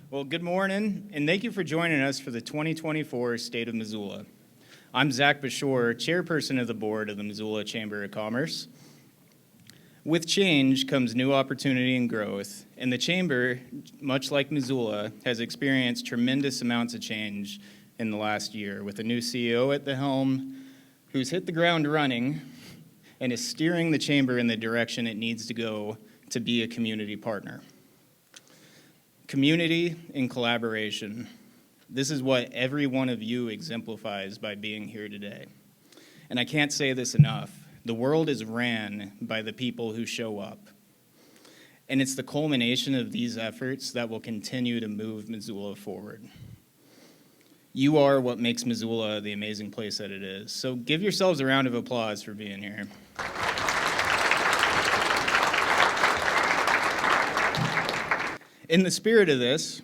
Well, good morning, and thank you for joining us for the 2024 State of Missoula. I'm Zach Bashore, chairperson of the board of the Missoula Chamber of Commerce. With change comes new opportunity and growth, and the Chamber, much like Missoula, has experienced tremendous amounts of change in the last year, with a new CEO at the helm who's hit the ground running and is steering the Chamber in the direction it needs to go to be a community partner. Community and collaboration. This is what every one of you exemplifies by being here today. And I can't say this enough. The world is ran by the people who show up. And it's the culmination of these efforts that will continue to move Missoula forward. You are what makes Missoula the amazing place that it is. So give yourselves a round of applause for being here. In the spirit of this,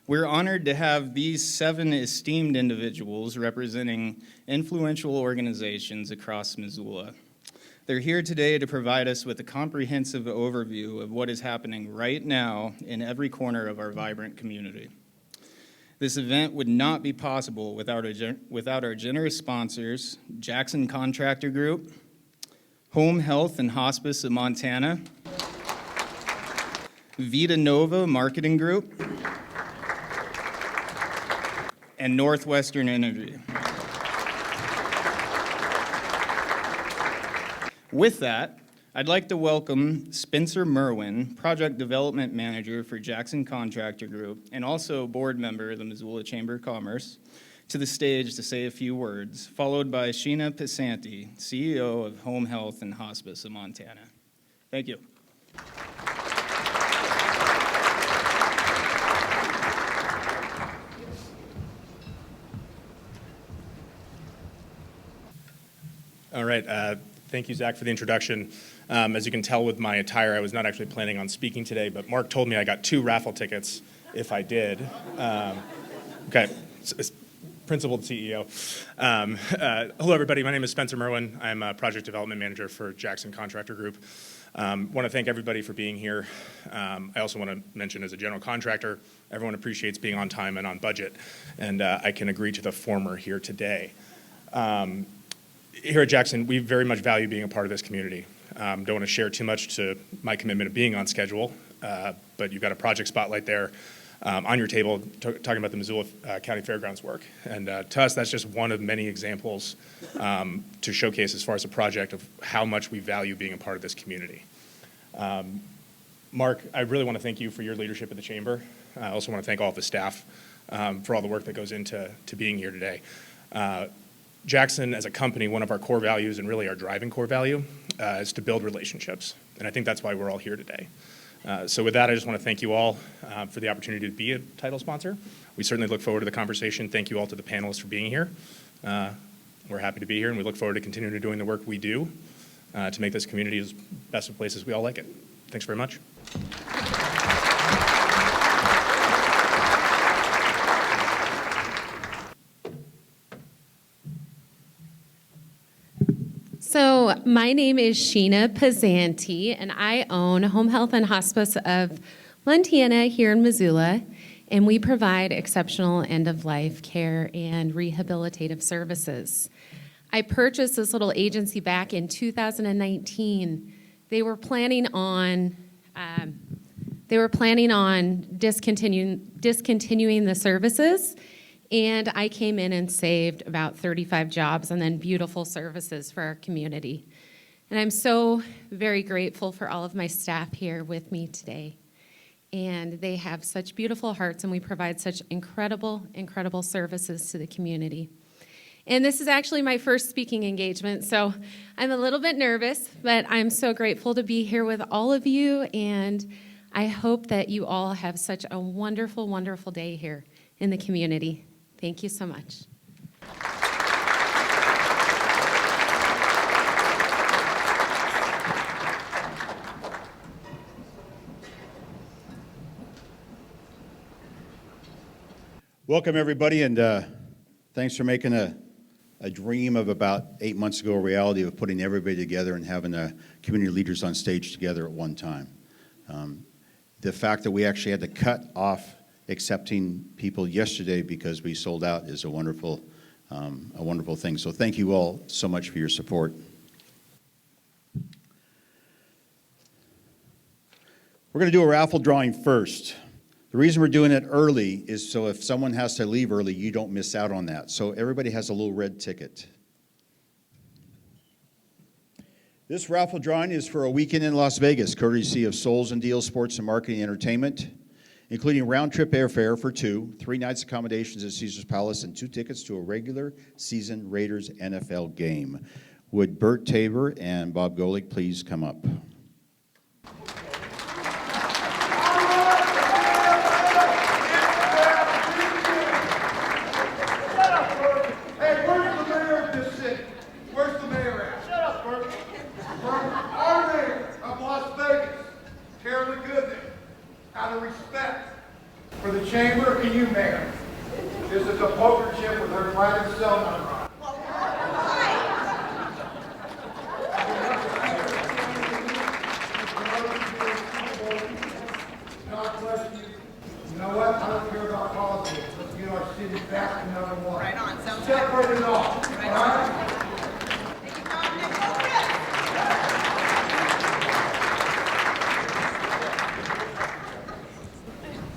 we're honored to have these 7 esteemed individuals representing influential organizations across Missoula. They're here today to provide us with a comprehensive overview of what is happening right now in every corner of our vibrant community. This event would not be possible without our generous sponsors, Jackson Contractor Group, Home Health and Hospice of Montana, Vita Nova Marketing Group, and Northwestern Energy. With that, I'd like to welcome Spencer Merwin, Project Development Manager for Jackson Contractor Group, and also board member of the Missoula Chamber of Commerce, to the stage to say a few words, followed by Sheena Pisanti, CEO of Home Health and Hospice of Montana. Thank you. All right, thank you, Zach, for the introduction. As you can tell with my attire, I was not actually planning on speaking today, but Mark told me I got 2 raffle tickets if I did. Okay, Principal CEO. Hello, everybody. My name is Spencer Merwin. I'm a Project Development Manager for Jackson Contractor Group. Want to thank everybody for being here. I also want to mention, as a general contractor, everyone appreciates being on time and on budget, and I can agree to the former here today. Here at Jackson, we very much value being a part of this community. Don't want to share too much to my commitment of being on schedule, but you've got a project spotlight there on your table talking about the Missoula County Fairgrounds work. And to us, that's just one of many examples to showcase as far as a project of how much we value being a part of this community. Mark, I really want to thank you for your leadership at the Chamber. I also want to thank all of the staff for all the work that goes into being here today. Jackson, as a company, one of our core values, and really our driving core value, is to build relationships. And I think that's why we're all here today. So with that, I just want to thank you all for the opportunity to be a title sponsor. We certainly look forward to the conversation. Thank you all to the panelists for being here. We're happy to be here, and we look forward to continuing to doing the work we do to make this community as best of places we all like it. Thanks very much. So my name is Sheena Pisanti, and I own Home Health and Hospice of Montana here in Missoula, and we provide exceptional end-of-life care and rehabilitative services. I purchased this little agency back in 2019. They were planning on discontinuing the services. And I came in and saved about 35 jobs and then beautiful services for our community. And I'm so very grateful for all of my staff here with me today. And they have such beautiful hearts, and we provide such incredible, incredible services to the community. And this is actually my first speaking engagement, so I'm a little bit nervous, but I'm so grateful to be here with all of you, and I hope that you all have such a wonderful, wonderful day here in the community. Thank you so much. Welcome, everybody, and thanks for making a dream of about 8 months ago a reality of putting everybody together and having community leaders on stage together at one time. The fact that we actually had to cut off accepting people yesterday because we sold out is a wonderful thing. So thank you all so much for your support. We're going to do a raffle drawing first. The reason we're doing it early is so if someone has to leave early, you don't miss out on that. So everybody has a little red ticket. This raffle drawing is for a weekend in Las Vegas, courtesy of Souls and Deals Sports and Marketing Entertainment, including round-trip airfare for 2, 3 nights accommodations at Caesar's Palace, and 2 tickets to a regular season Raiders NFL game. Would Bert Tabor and Bob Golick please come up? For the chamber and you, Mayor, this is a poker chip with her platinum cell number on it. God bless you. You know what? I don't care about politics. Let's get our city back to number 1. Right on. Sounds Separate it all. Right All right?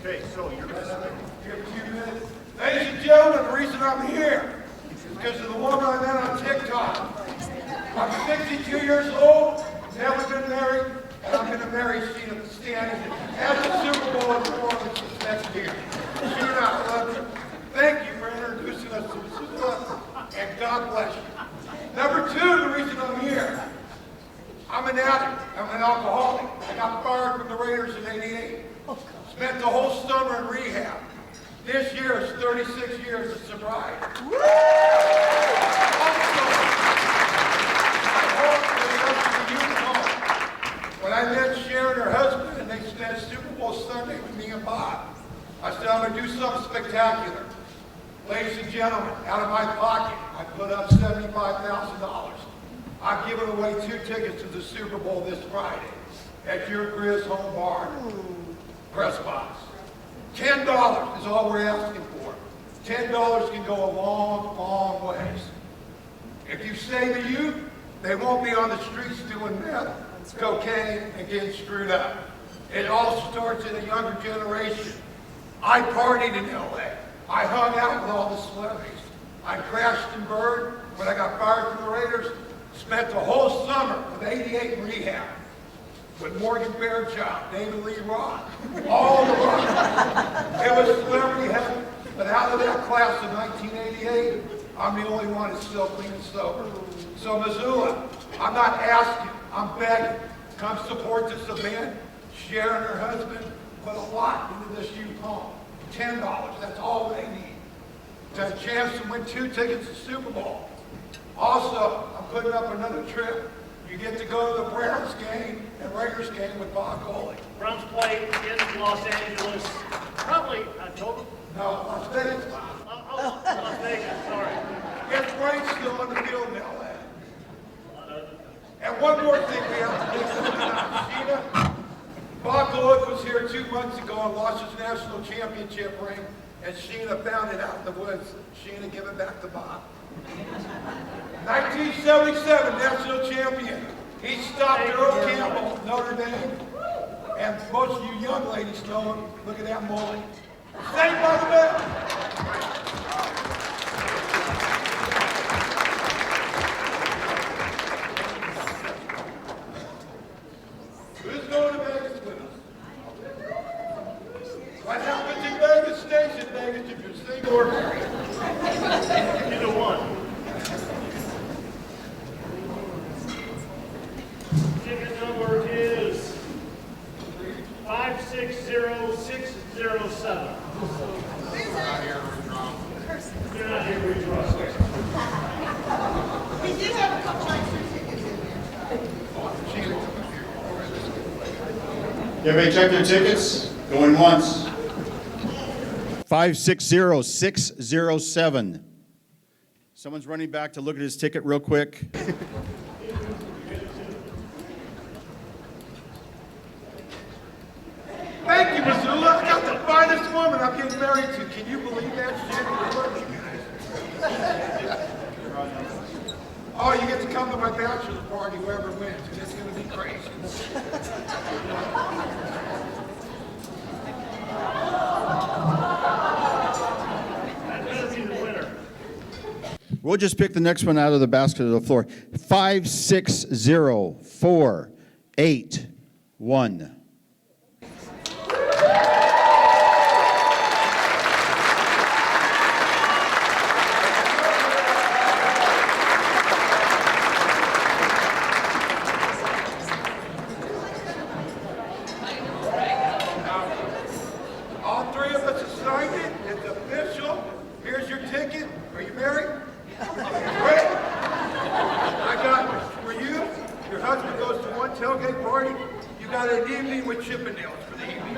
Okay, so you're going to give a few minutes. Ladies and gentlemen, the reason I'm here is because of the woman I met on TikTok. I'm 62 years old, never been married, and I'm going to marry Sheena Stanton at the Super Bowl performance this next year. Sheena, I love you. Thank you for introducing us to Missoula, and God bless you. Number 2, the reason I'm here, I'm an addict. I'm an alcoholic. I got fired from the Raiders in '88. Spent the whole summer in rehab. This year is 36 years of sobriety. Also, I hope for the rest of the youth home. When I met Sharon, her husband, and they spent Super Bowl Sunday with me and Bob, I said, I'm going to do something spectacular. Ladies and gentlemen, out of my pocket, I put up $75,000. I've given away 2 tickets to the Super Bowl this Friday at your Grizz home bar press box. $10 is all we're asking for. $10 can go a long, long ways. If you save the youth, they won't be on the streets doing meth, cocaine, and getting screwed up. It all starts in a younger generation. I partied in LA. I hung out with all the celebrities. I crashed and burned when I got fired from the Raiders. Spent the whole summer of '88 in rehab with Morgan Fairchild, David Lee Roth, all the rock. It was celebrity heaven. But out of that class of 1988, I'm the only one that's still clean and sober. So Missoula, I'm not asking, I'm begging. Come support this event. Sharon, her husband, put a lot into this youth home. $10, that's all they need. To have a chance to win 2 tickets to Super Bowl. Also, I'm putting up another trip. You get to go to the Browns game and Raiders game with Bob Golick. Browns play in Los Angeles, probably October. No, Las Vegas. Las Vegas, sorry. His brain's still on the field in LA. And one more thing we have to make sure about. Sheena, Bob Golick was here 2 months ago and lost his national championship ring, and Sheena found it out in the woods. Sheena, give it back to Bob. 1977 national champion. He stopped Earl Campbell, Notre Dame. And most of you young ladies know him. Look at that mullet. Saved by the Bell. Who's going to Vegas with us? What happens in Vegas stays in Vegas if you're single or married. Either one. Ticket number is 560607. You're not here to withdraw. We did have a couple extra tickets in there. Everybody check their tickets? Going once. 560607. Someone's running back to look at his ticket real quick. Thank you, Missoula. I got the finest woman I'm getting married to. Can you believe that shit? Oh, you get to come to my bachelor party, whoever wins, and it's going to be crazy. That's the winner. We'll just pick the next one out of the basket of the floor. 560481. All three of us have signed it. It's official. Here's your ticket. Are you married? Great. I got for you. Your husband goes to one tailgate party. You got an evening with Chippendales for the evening.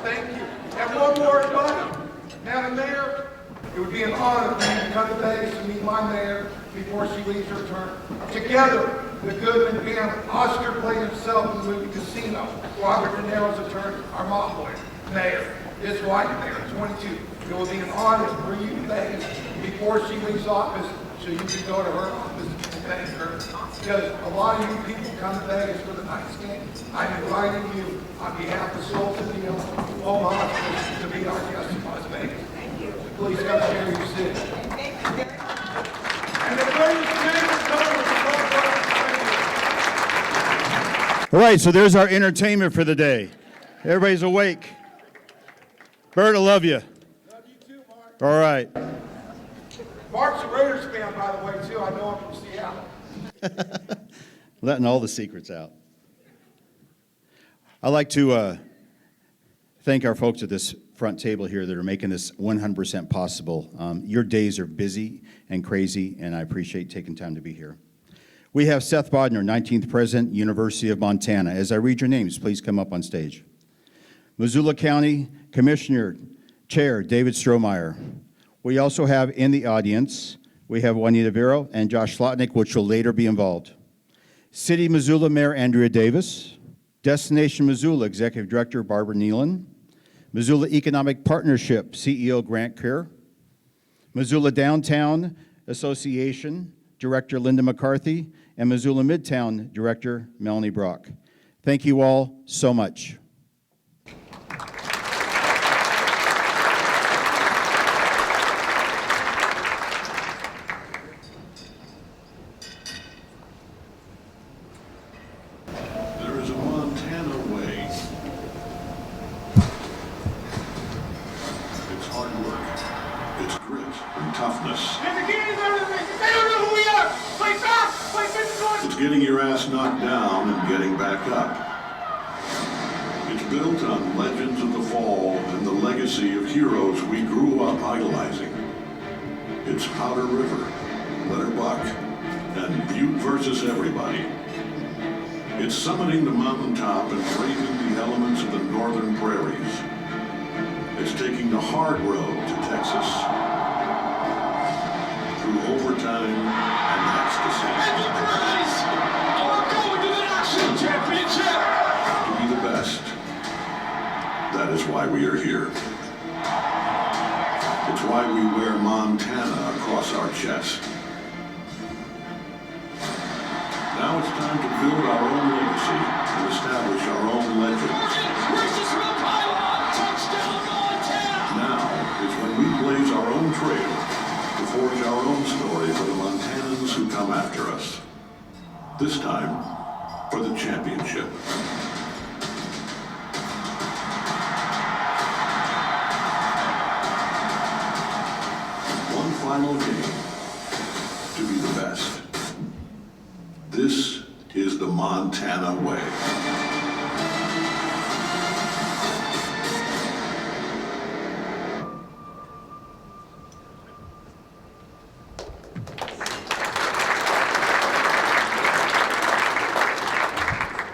Thank you. And one more, buddy. Madam Mayor, it would be an honor for you to come to Vegas to meet my mayor before she leaves her term. Together, the Goodman family. Oscar played himself in the movie Casino. Robert De Niro's attorney, our mom boy, mayor. His wife, Mayor, 22. It will be an honor for you to Vegas before she leaves office so you can go to her office and thank her. Because a lot of you people come to Vegas for the night's game. I'm inviting you on behalf of Souls and Deal, Home Hospice, to be our guest in Las Vegas. Please come share your city. And the greatest chamber coming with the whole world. All right, so there's our entertainment for the day. Everybody's awake. Bert, I love you. Love you too, Mark. All right. Mark's a Raiders fan, by the way, too. I know him from Seattle. Letting all the secrets out. I'd like to thank our folks at this front table here that are making this 100% possible. Your days are busy and crazy, and I appreciate taking time to be here. We have Seth Bodner, 19th President, University of Montana. As I read your names, please come up on stage. Missoula County Commissioner Chair David Strohmeyer. We also have in the audience, we have Juanita Vero and Josh Slotnick, which will later be involved. City Missoula Mayor Andrea Davis. Destination Missoula Executive Director Barbara Nealon. Missoula Economic Partnership CEO Grant Kerr. Missoula Downtown Association Director Linda McCarthy, and Missoula Midtown Director Melanie Brock. Thank you all so much. There is a Montana way. It's hard work. It's grit and toughness. They don't know who we are! Play back! Play fifth. It's getting your ass knocked down and getting back up. It's built on legends of the fall and the legacy of heroes we grew up idolizing. It's Powder River, Letterbuck, and Butte versus everybody. It's summiting the mountaintop and braving the elements of the northern prairies. It's taking the hard road to Texas. Through overtime and ecstasy. To be the best. That is why we are here. It's why we wear Montana across our chest. Now it's time to build our own legacy and establish our own legends. Now is when we blaze our own trail to forge our own story for the Montanans who come after us. This time, for the championship. One final game to be the best. This is the Montana way.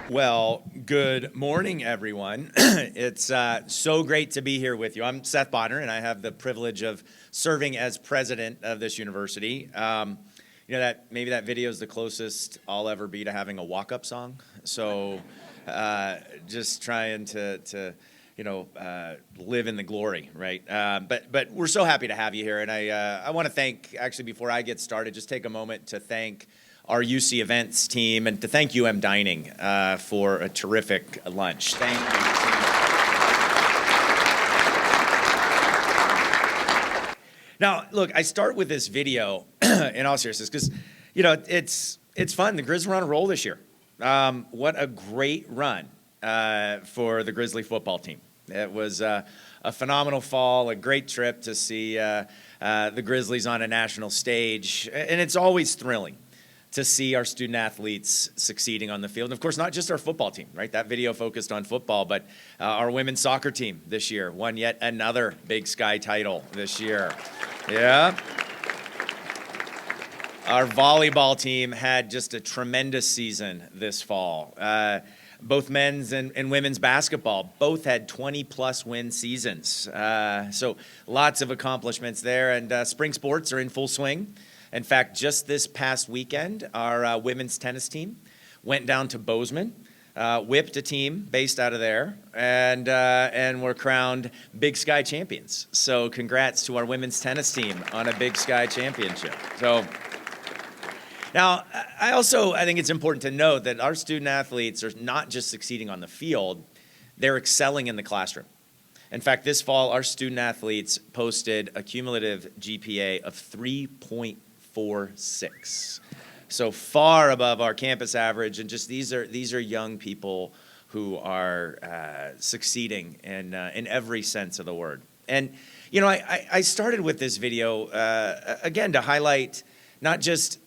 Well, good morning, everyone. It's so great to be here with you. I'm Seth Bodner, and I have the privilege of serving as president of this university. You know that maybe that video is the closest I'll ever be to having a walk-up song. So just trying to live in the glory, right? But we're so happy to have you here, and I want to thank, actually, before I get started, just take a moment to thank our UC events team and to thank UM Dining for a terrific lunch. Thank you. Now, look, I start with this video in all seriousness because, it's fun. The Grizz were on a roll this year. What a great run for the Grizzly football team. It was a phenomenal fall, a great trip to see the Grizzlies on a national stage, and it's always thrilling to see our student athletes succeeding on the field. And of course, not just our football team, right? That video focused on football, but our women's soccer team this year won yet another Big Sky title this year. Yeah. Our volleyball team had just a tremendous season this fall. Both men's and women's basketball both had 20-plus win seasons. So lots of accomplishments there, and spring sports are in full swing. In fact, just this past weekend, our women's tennis team went down to Bozeman, whipped a team based out of there, and were crowned Big Sky champions. So congrats to our women's tennis team on a Big Sky championship. So now, I think it's important to note that our student athletes are not just succeeding on the field, they're excelling in the classroom. In fact, this fall, our student athletes posted a cumulative GPA of 3.46. So far above our campus average, and just these are young people who are succeeding in every sense of the word. And I started with this video again to highlight not just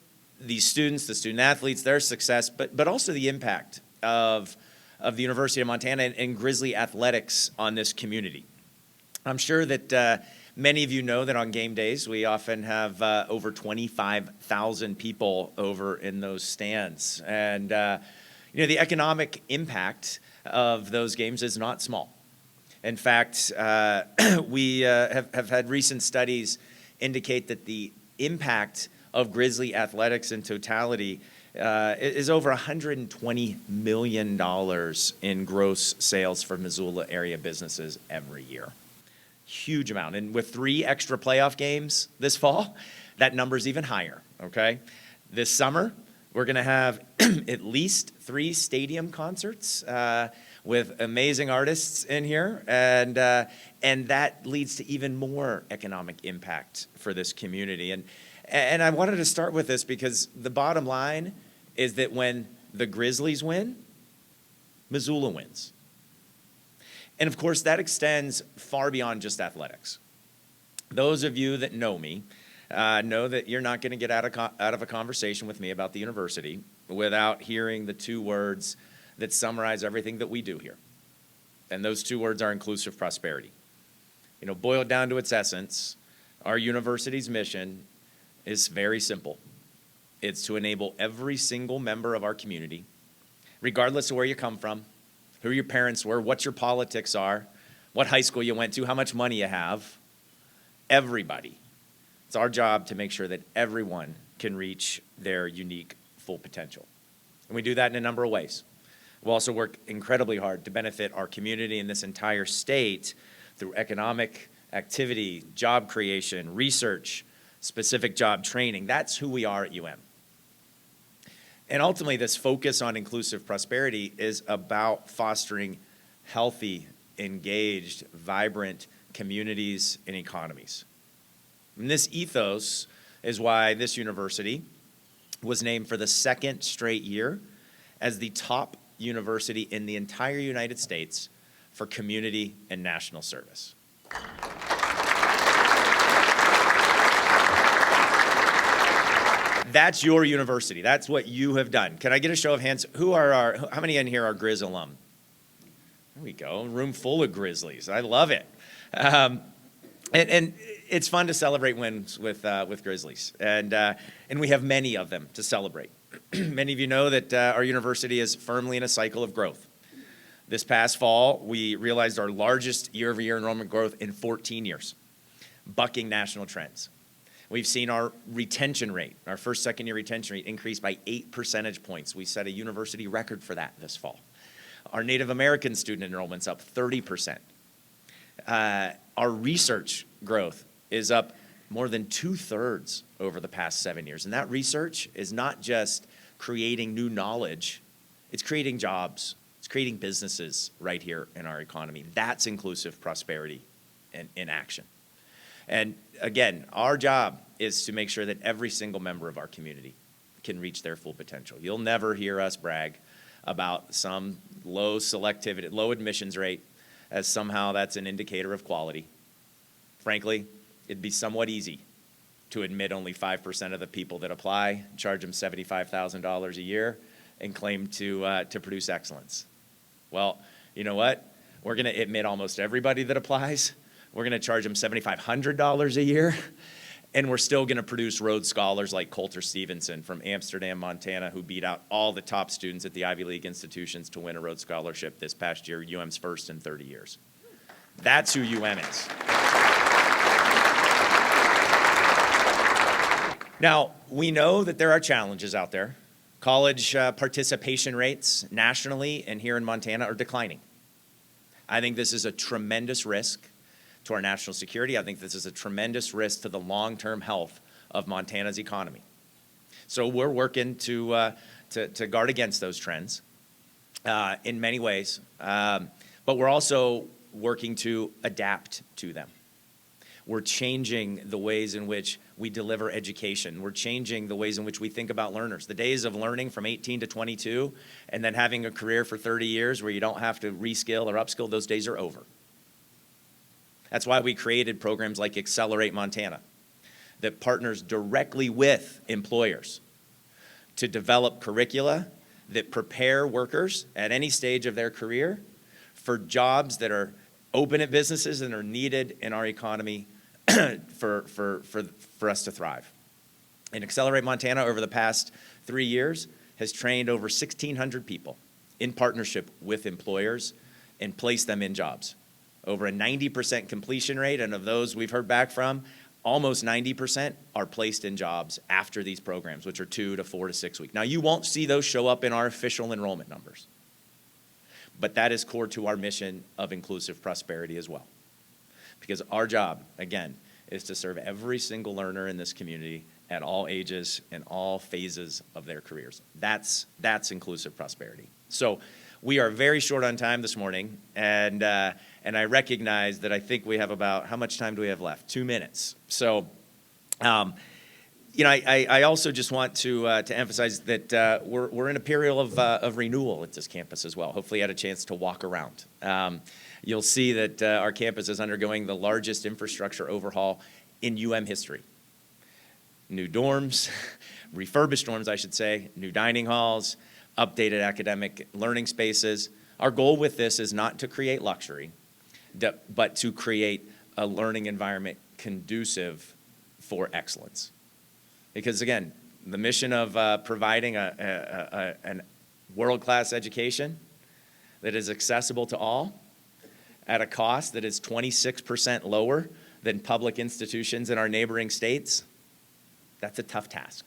these students, the student athletes, their success, but also the impact of the University of Montana and Grizzly athletics on this community. I'm sure that many of you know that on game days, we often have over 25,000 people over in those stands. And, the economic impact of those games is not small. In fact, we have had recent studies indicate that the impact of Grizzly athletics in totality is over $120 million in gross sales for Missoula area businesses every year. Huge amount. And with 3 extra playoff games this fall, that number's even higher, okay? This summer, we're going to have at least 3 stadium concerts with amazing artists in here, and that leads to even more economic impact for this community. And I wanted to start with this because the bottom line is that when the Grizzlies win, Missoula wins. And of course, that extends far beyond just athletics. Those of you that know me know that you're not going to get out of a conversation with me about the university without hearing the 2 words that summarize everything that we do here. And those 2 words are inclusive prosperity. Boiled down to its essence, our university's mission is very simple. It's to enable every single member of our community, regardless of where you come from, who your parents were, what your politics are, what high school you went to, how much money you have, everybody. It's our job to make sure that everyone can reach their unique full potential. And we do that in a number of ways. We also work incredibly hard to benefit our community and this entire state through economic activity, job creation, research, specific job training. That's who we are at UM. And ultimately, this focus on inclusive prosperity is about fostering healthy, engaged, vibrant communities and economies. And this ethos is why this university was named for the 2nd straight year as the top university in the entire United States for community and national service. That's your university. That's what you have done. Can I get a show of hands? How many in here are Grizz alum? There we go. Room full of Grizzlies. I love it. And it's fun to celebrate wins with Grizzlies. And we have many of them to celebrate. Many of you know that our university is firmly in a cycle of growth. This past fall, we realized our largest year-over-year enrollment growth in 14 years, bucking national trends. We've seen our retention rate, our first, second-year retention rate increase by 8 percentage points. We set a university record for that this fall. Our Native American student enrollment's up 30%. Our research growth is up more than 2/3 over the past 7 years. And that research is not just creating new knowledge, it's creating jobs, it's creating businesses right here in our economy. That's inclusive prosperity in action. And again, our job is to make sure that every single member of our community can reach their full potential. You'll never hear us brag about some low selectivity, low admissions rate as somehow that's an indicator of quality. Frankly, it'd be somewhat easy to admit only 5% of the people that apply, charge them $75,000 a year, and claim to produce excellence. Well, you know what? We're going to admit almost everybody that applies. We're going to charge them $7,500 a year, and we're still going to produce Rhodes Scholars like Coulter Stevenson from Amsterdam, Montana, who beat out all the top students at the Ivy League institutions to win a Rhodes Scholarship this past year, UM's first in 30 years. That's who UM is. Now, we know that there are challenges out there. College participation rates nationally and here in Montana are declining. I think this is a tremendous risk to our national security. I think this is a tremendous risk to the long-term health of Montana's economy. So we're working to guard against those trends in many ways, but we're also working to adapt to them. We're changing the ways in which we deliver education. We're changing the ways in which we think about learners. The days of learning from 18 to 22 and then having a career for 30 years where you don't have to reskill or upskill, those days are over. That's why we created programs like Accelerate Montana that partners directly with employers to develop curricula that prepare workers at any stage of their career for jobs that are open at businesses and are needed in our economy for us to thrive. And Accelerate Montana over the past 3 years has trained over 1,600 people in partnership with employers and placed them in jobs. Over a 90% completion rate, and of those we've heard back from, almost 90% are placed in jobs after these programs, which are 2 to 4 to 6 weeks. Now, you won't see those show up in our official enrollment numbers, but that is core to our mission of inclusive prosperity as well. Because our job, again, is to serve every single learner in this community at all ages and all phases of their careers. That's inclusive prosperity. So we are very short on time this morning, and I recognize that I think we have about, how much time do we have left? 2 minutes. So, I also just want to emphasize that we're in a period of renewal at this campus as well. Hopefully you had a chance to walk around. You'll see that our campus is undergoing the largest infrastructure overhaul in UM history. New dorms, refurbished dorms, I should say, new dining halls, updated academic learning spaces. Our goal with this is not to create luxury, but to create a learning environment conducive for excellence. Because again, the mission of providing a world-class education that is accessible to all at a cost that is 26% lower than public institutions in our neighboring states, that's a tough task.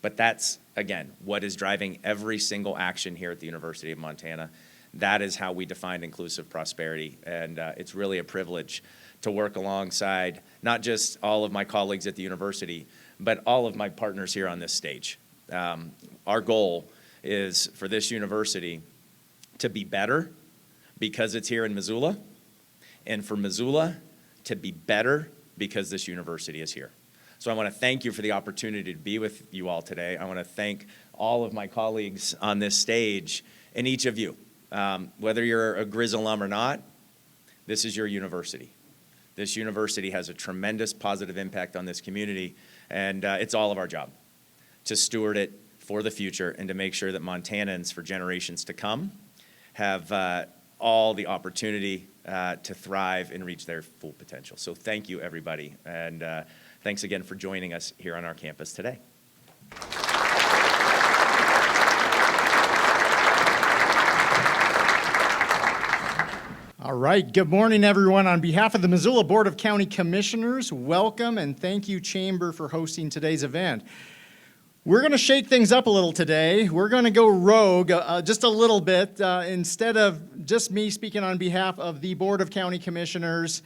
But that's, again, what is driving every single action here at the University of Montana. That is how we define inclusive prosperity, and it's really a privilege to work alongside not just all of my colleagues at the university, but all of my partners here on this stage. Our goal is for this university to be better because it's here in Missoula, and for Missoula to be better because this university is here. So I want to thank you for the opportunity to be with you all today. I want to thank all of my colleagues on this stage and each of you. Whether you're a Grizz alum or not, this is your university. This university has a tremendous positive impact on this community, and it's all of our job to steward it for the future and to make sure that Montanans for generations to come have all the opportunity to thrive and reach their full potential. So thank you, everybody, and thanks again for joining us here on our campus today. All All right, good morning, everyone. On behalf of the Missoula Board of County Commissioners, welcome and thank you, Chamber, for hosting today's event. We're going to shake things up a little today. We're going to go rogue just a little bit. Instead of just me speaking on behalf of the Board of County Commissioners,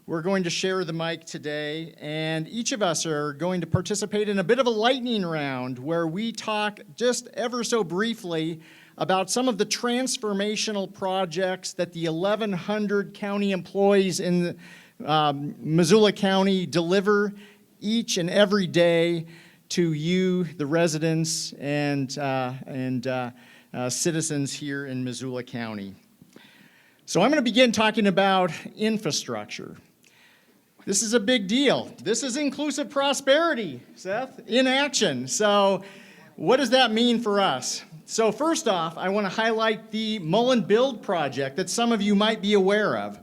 we're going to share the mic today, and each of us are going to participate in a bit of a lightning round where we talk just ever so briefly about some of the transformational projects that the 1,100 county employees in Missoula County deliver each and every day to you, the residents and citizens here in Missoula County. So I'm going to begin talking about infrastructure. This is a big deal. This is inclusive prosperity, Seth, in action. So what does that mean for us? So first off, I want to highlight the Mullen Build project that some of you might be aware of.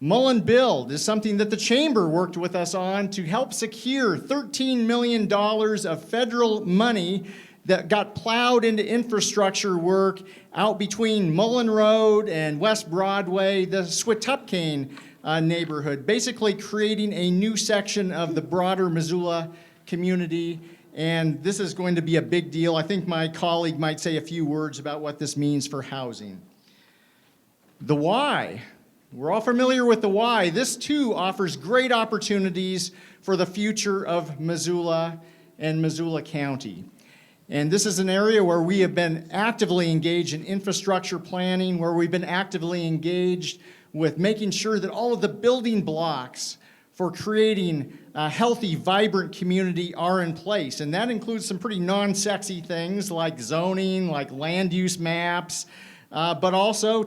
Mullen Build is something that the Chamber worked with us on to help secure $13 million of federal money that got plowed into infrastructure work out between Mullen Road and West Broadway, the Switupcane neighborhood, basically creating a new section of the broader Missoula community. And this is going to be a big deal. I think my colleague might say a few words about what this means for housing. The why. We're all familiar with the why. This too offers great opportunities for the future of Missoula and Missoula County. And this is an area where we have been actively engaged in infrastructure planning, where we've been actively engaged with making sure that all of the building blocks for creating a healthy, vibrant community are in place. And that includes some pretty non-sexy things like zoning, like land use maps, but also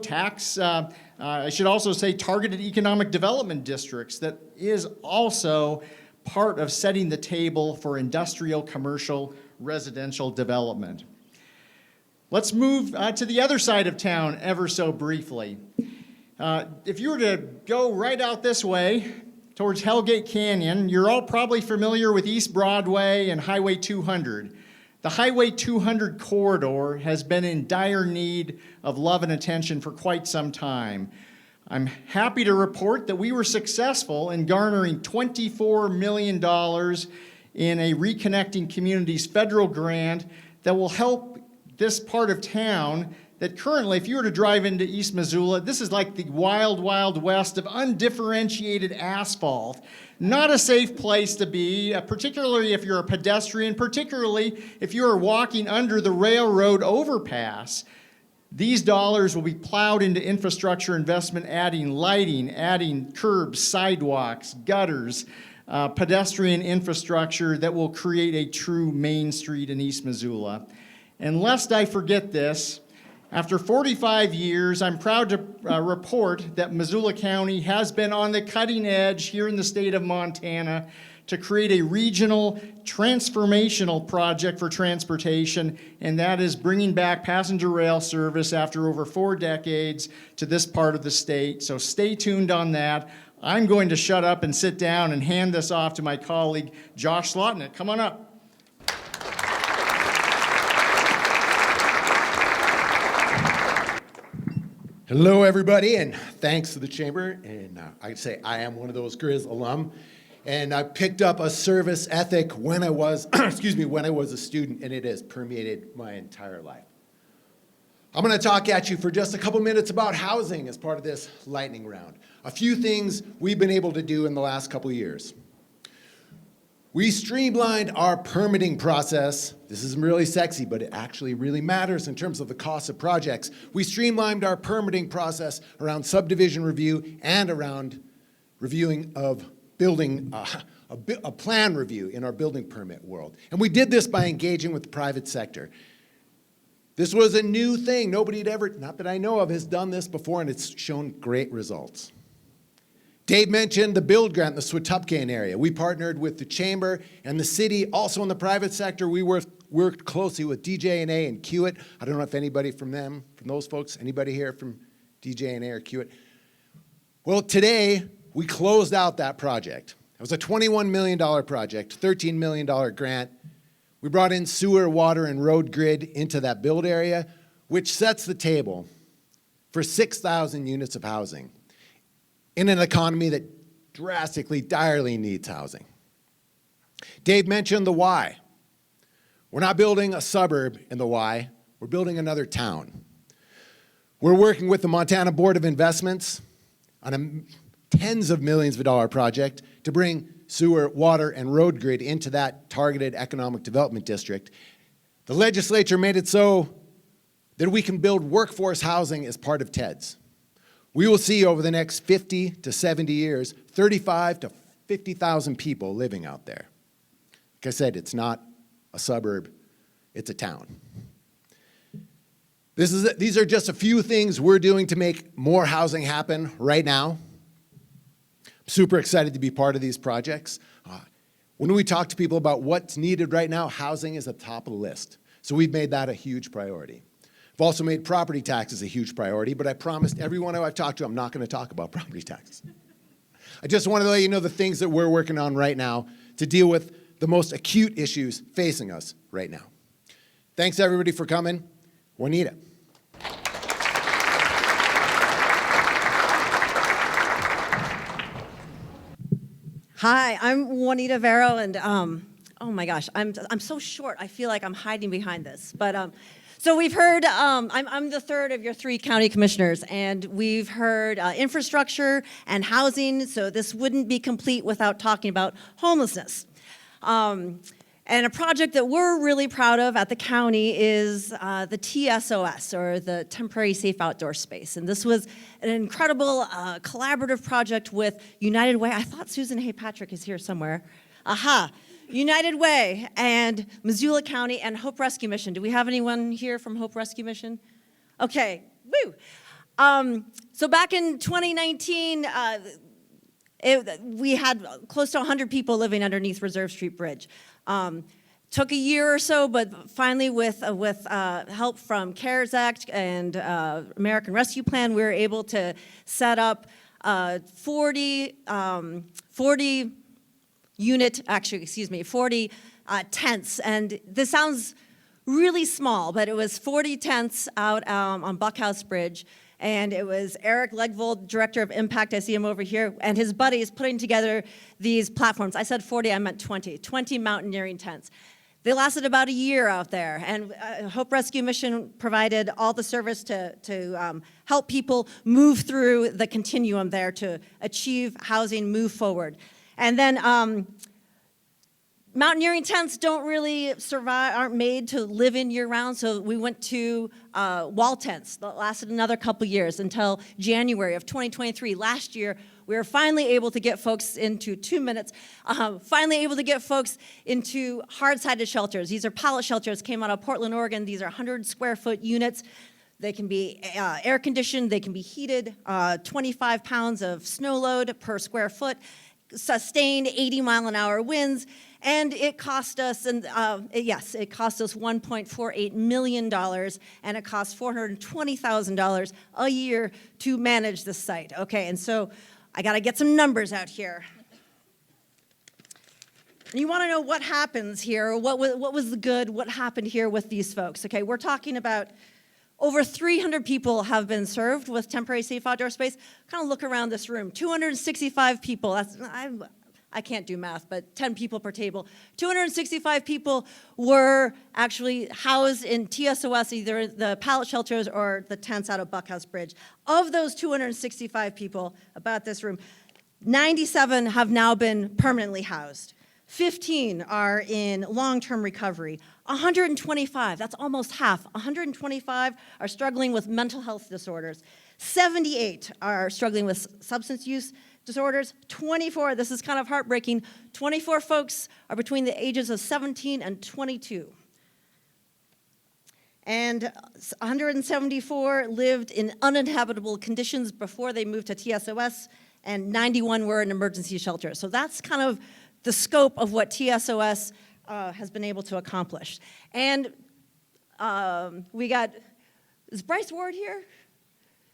I should also say targeted economic development districts that is also part of setting the table for industrial, commercial, residential development. Let's move to the other side of town ever so briefly. If you were to go right out this way towards Hellgate Canyon, you're all probably familiar with East Broadway and Highway 200. The Highway 200 corridor has been in dire need of love and attention for quite some time. I'm happy to report that we were successful in garnering $24 million in a Reconnecting Communities federal grant that will help this part of town that currently, if you were to drive into East Missoula, this is like the wild, wild west of undifferentiated asphalt. Not a safe place to be, particularly if you're a pedestrian, particularly if you are walking under the railroad overpass. These dollars will be plowed into infrastructure investment, adding lighting, adding curbs, sidewalks, gutters, pedestrian infrastructure that will create a true main street in East Missoula. And lest I forget this, after 45 years, I'm proud to report that Missoula County has been on the cutting edge here in the state of Montana to create a regional transformational project for transportation, and that is bringing back passenger rail service after over 4 decades to this part of the state. So stay tuned on that. I'm going to shut up and sit down and hand this off to my colleague, Josh Slotnick. Come on up. Hello, everybody, and thanks to the Chamber. And I'd say I am one of those Grizz alum, and I picked up a service ethic when I was, when I was a student, and it has permeated my entire life. I'm going to talk at you for just a couple minutes about housing as part of this lightning round. A few things we've been able to do in the last couple years. We streamlined our permitting process. This isn't really sexy, but it actually really matters in terms of the cost of projects. We streamlined our permitting process around subdivision review and around reviewing of building, a plan review in our building permit world. And we did this by engaging with the private sector. This was a new thing. Nobody had ever, not that I know of, has done this before, and it's shown great results. Dave mentioned the build grant in the Switupcane area. We partnered with the Chamber and the city. Also in the private sector, we worked closely with DJ&A and Kiewit. I don't know if anybody from those folks, anybody here from DJ&A or Kiewit? Well, today, we closed out that project. It was a $21 million project, $13 million grant. We brought in sewer, water, and road grid into that build area, which sets the table for 6,000 units of housing. in an economy that drastically, direly needs housing. Dave mentioned the why. We're not building a suburb in the Y, we're building another town. We're working with the Montana Board of Investments on a tens of millions of dollar project to bring sewer, water, and road grid into that targeted economic development district. The legislature made it so that we can build workforce housing as part of TEDS. We will see over the next 50 to 70 years, 35 to 50,000 people living out there. Like I said, it's not a suburb, it's a town. These are just a few things we're doing to make more housing happen right now. I'm super excited to be part of these projects. When we talk to people about what's needed right now, housing is at the top of the list. So we've made that a huge priority. I've also made property taxes a huge priority, but I promised everyone who I've talked to I'm not going to talk about property taxes. I just wanted to let you know the things that we're working on right now to deal with the most acute issues facing us right now. Thanks everybody for coming. Juanita. Hi, I'm Juanita Vero, and oh my gosh, I'm so short. I feel like I'm hiding behind this. But so we've heard. I'm the third of your 3 county commissioners, and we've heard infrastructure and housing. So this wouldn't be complete without talking about homelessness. And a project that we're really proud of at the county is the TSOS, or the Temporary Safe Outdoor Space. And this was an incredible collaborative project with United Way. I thought Susan Hay-Patrick is here somewhere. Aha! United Way and Missoula County and Hope Rescue Mission. Do we have anyone here from Hope Rescue Mission? Okay, woo! So back in 2019, we had close to 100 people living underneath Reserve Street Bridge. Took a year or so, but finally with help from CARES Act and American Rescue Plan, we were able to set up 40 tents. And this sounds really small, but it was 40 tents out on Buckhouse Bridge. And it was Eric Legvold, Director of Impact, I see him over here, and his buddies putting together these platforms. I said 40, I meant 20 mountaineering tents. They lasted about a year out there, and Hope Rescue Mission provided all the service to help people move through the continuum there to achieve housing, move forward. And then mountaineering tents don't really survive, aren't made to live in year-round, so we went to wall tents that lasted another couple years until January of 2023. Last year, we were finally able to get folks into finally able to get folks into hard-sided shelters. These are pallet shelters, came out of Portland, Oregon. These are 100-square-foot units. They can be air-conditioned, they can be heated, 25 pounds of snow load per square foot, sustained 80-mile-an-hour winds. And it cost us, it cost us $1.48 million, and it cost $420,000 a year to manage the site. Okay, and so I got to get some numbers out here. And you want to know what happens here, what was the good, what happened here with these folks. Okay, we're talking about over 300 people have been served with temporary safe outdoor space. Kind of look around this room, 265 people. I can't do math, but 10 people per table. 265 people were actually housed in TSOS, either the pallet shelters or the tents out of Buckhouse Bridge. Of those 265 people, about this room, 97 have now been permanently housed. 15 are in long-term recovery. 125, that's almost half, 125 are struggling with mental health disorders. 78 are struggling with substance use disorders. 24, this is kind of heartbreaking, 24 folks are between the ages of 17 and 22. And 174 lived in uninhabitable conditions before they moved to TSOS, and 91 were in emergency shelters. So that's kind of the scope of what TSOS has been able to accomplish. And we got, is Bryce Ward here?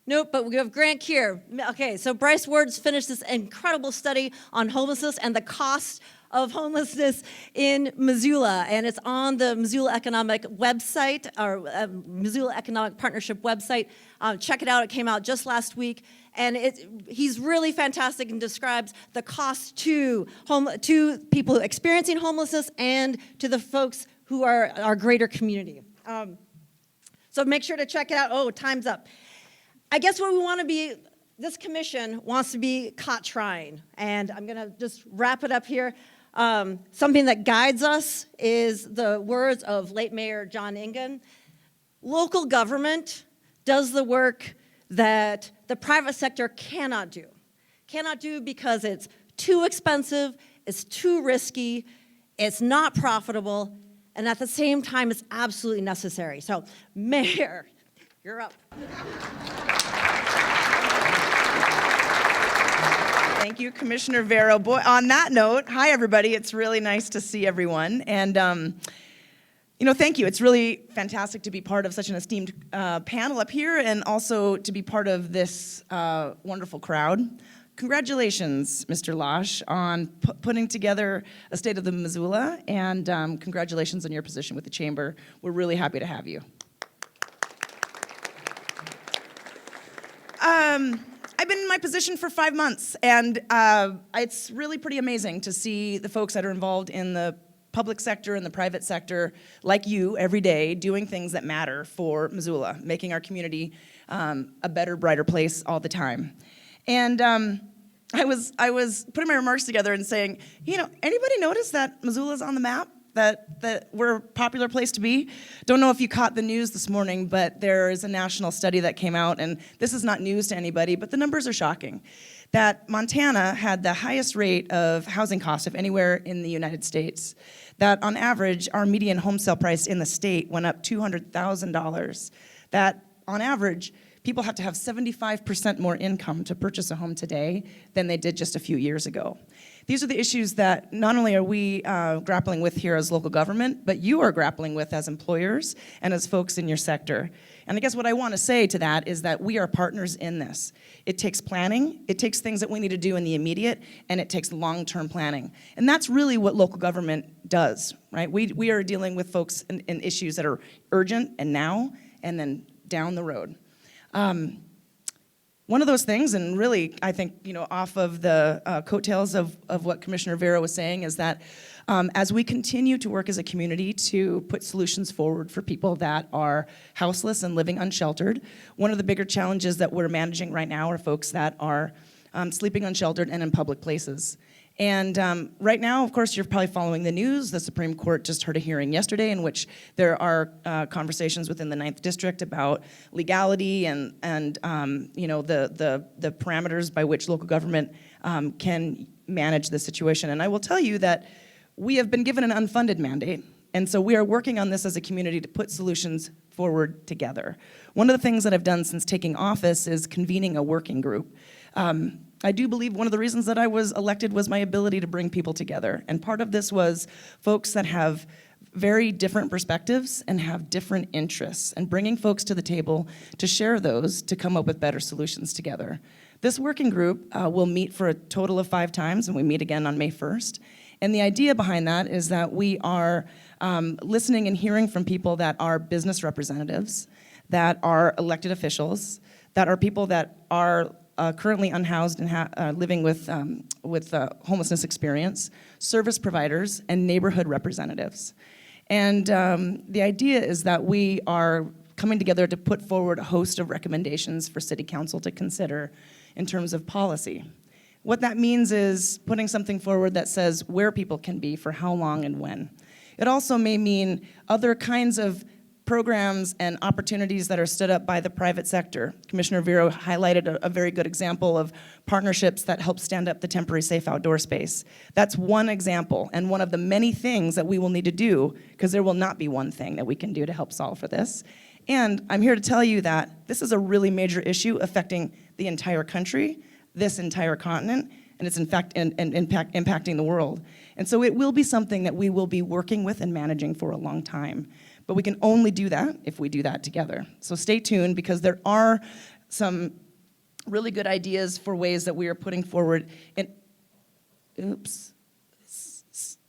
Nope, but we have Grant Keir. Okay, so Bryce Ward's finished this incredible study on homelessness and the cost of homelessness in Missoula, and it's on the Missoula Economic website, or Missoula Economic Partnership website. Check it out. It came out just last week, and he's really fantastic and describes the cost to people experiencing homelessness and to the folks who are our greater community. So make sure to check it out. Oh, time's up. I guess what we want to be, this commission wants to be caught trying, and I'm going to just wrap it up here. Something that guides us is the words of late Mayor John Ingen. Local government does the work that the private sector cannot do. Cannot do because it's too expensive, it's too risky, it's not profitable, and at the same time, it's absolutely necessary. So, Mayor, you're up. Thank you, Commissioner Vero. Boy, on that note, hi everybody. It's really nice to see everyone. And thank you. It's really fantastic to be part of such an esteemed panel up here, and also to be part of this wonderful crowd. Congratulations, Mr. Losh, on putting together a State of the Missoula, and congratulations on your position with the Chamber. We're really happy to have you. I've been in my position for 5 months, and it's really pretty amazing to see the folks that are involved in the public sector and the private sector, like you, every day, doing things that matter for Missoula, making our community a better, brighter place all the time. And I was putting my remarks together and saying, anybody notice that Missoula's on the map? That we're a popular place to be? Don't know if you caught the news this morning, but there is a national study that came out, and this is not news to anybody, but the numbers are shocking, that Montana had the highest rate of housing costs of anywhere in the United States. That on average, our median home sale price in the state went up $200,000. That on average, people have to have 75% more income to purchase a home today than they did just a few years ago. These are the issues that not only are we grappling with here as local government, but you are grappling with as employers and as folks in your sector. And I guess what I want to say to that is that we are partners in this. It takes planning, it takes things that we need to do in the immediate, and it takes long-term planning. And that's really what local government does, right? We are dealing with folks in issues that are urgent and now, and then down the road. One of those things, and really, I think, off of the coattails of what Commissioner Vero was saying, is that as we continue to work as a community to put solutions forward for people that are houseless and living unsheltered, one of the bigger challenges that we're managing right now are folks that are sleeping unsheltered and in public places. And right now, of course, you're probably following the news. The Supreme Court just heard a hearing yesterday in which there are conversations within the 9th District about legality and the parameters by which local government can manage the situation. And I will tell you that we have been given an unfunded mandate, and so we are working on this as a community to put solutions forward together. One of the things that I've done since taking office is convening a working group. I do believe one of the reasons that I was elected was my ability to bring people together. And part of this was folks that have very different perspectives and have different interests, and bringing folks to the table to share those to come up with better solutions together. This working group will meet for a total of 5 times, and we meet again on May 1st. And the idea behind that is that we are listening and hearing from people that are business representatives, that are elected officials, that are people that are currently unhoused and living with homelessness experience, service providers, and neighborhood representatives. And the idea is that we are coming together to put forward a host of recommendations for City Council to consider in terms of policy. What that means is putting something forward that says where people can be, for how long and when. It also may mean other kinds of programs and opportunities that are stood up by the private sector. Commissioner Vero highlighted a very good example of partnerships that help stand up the temporary safe outdoor space. That's one example, and one of the many things that we will need to do, because there will not be one thing that we can do to help solve for this. And I'm here to tell you that this is a really major issue affecting the entire country, this entire continent, and it's in fact impacting the world. And so it will be something that we will be working with and managing for a long time. But we can only do that if we do that together. So stay tuned, because there are some really good ideas for ways that we are putting forward. And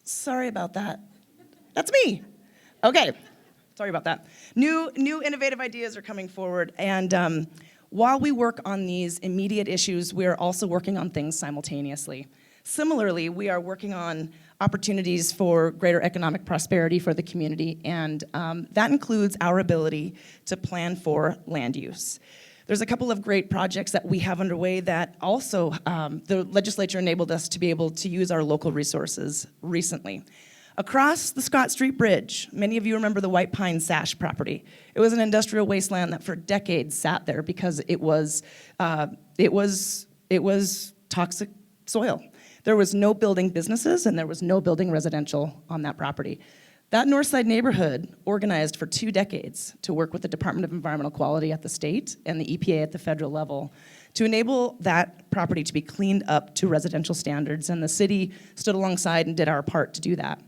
Sorry about that. That's me. Okay. Sorry about that. New innovative ideas are coming forward, and while we work on these immediate issues, we are also working on things simultaneously. Similarly, we are working on opportunities for greater economic prosperity for the community, and that includes our ability to plan for land use. There's a couple of great projects that we have underway that also the legislature enabled us to be able to use our local resources recently. Across the Scott Street Bridge, many of you remember the White Pine Sash property. It was an industrial wasteland that for decades sat there because it was toxic soil. There was no building businesses and there was no building residential on that property. That Northside neighborhood organized for 2 decades to work with the Department of Environmental Quality at the state and the EPA at the federal level to enable that property to be cleaned up to residential standards, and the city stood alongside and did our part to do that.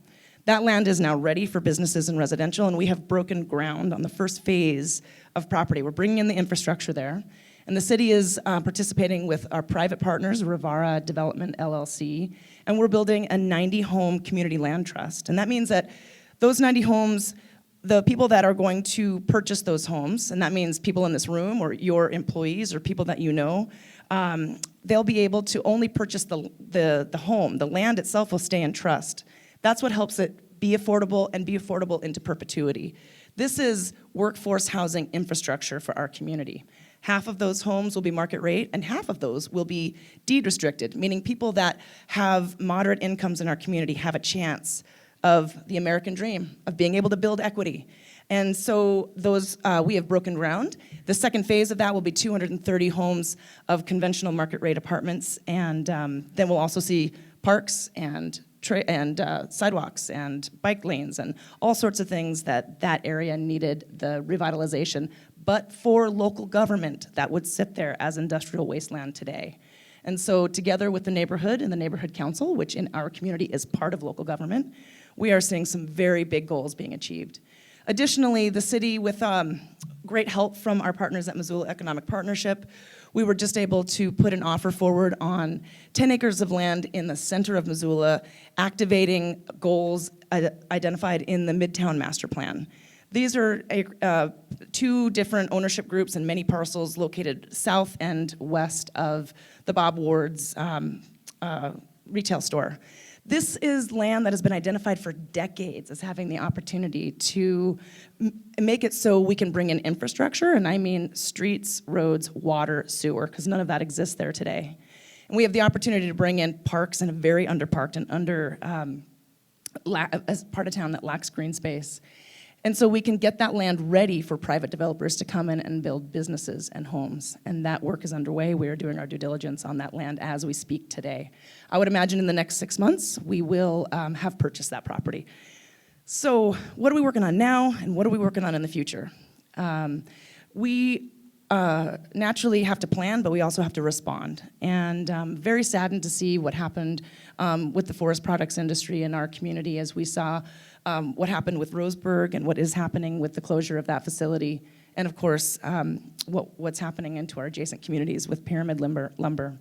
That land is now ready for businesses and residential, and we have broken ground on the first phase of property. We're bringing in the infrastructure there, and the city is participating with our private partners, Rivara Development LLC, and we're building a 90-home community land trust. And that means that those 90 homes, the people that are going to purchase those homes, and that means people in this room or your employees or people that you know, they'll be able to only purchase the home. The land itself will stay in trust. That's what helps it be affordable and be affordable into perpetuity. This is workforce housing infrastructure for our community. Half of those homes will be market rate, and half of those will be deed restricted, meaning people that have moderate incomes in our community have a chance of the American dream, of being able to build equity. And so those, we have broken ground. The second phase of that will be 230 homes of conventional market rate apartments, and then we'll also see parks and sidewalks and bike lanes and all sorts of things that area needed the revitalization, but for local government that would sit there as industrial wasteland today. And so together with the neighborhood and the neighborhood council, which in our community is part of local government, we are seeing some very big goals being achieved. Additionally, the city, with great help from our partners at Missoula Economic Partnership, we were just able to put an offer forward on 10 acres of land in the center of Missoula, activating goals identified in the Midtown Master Plan. These are 2 different ownership groups and many parcels located south and west of the Bob Ward's retail store. This is land that has been identified for decades as having the opportunity to make it so we can bring in infrastructure, and I mean streets, roads, water, sewer, because none of that exists there today. And we have the opportunity to bring in parks in a very underparked and as part of town that lacks green space. And so we can get that land ready for private developers to come in and build businesses and homes. And that work is underway. We are doing our due diligence on that land as we speak today. I would imagine in the next 6 months, we will have purchased that property. So what are we working on now, and what are we working on in the future? We naturally have to plan, but we also have to respond. And very saddened to see what happened with the forest products industry in our community as we saw what happened with Roseburg and what is happening with the closure of that facility, and of course, what's happening into our adjacent communities with Pyramid lumber.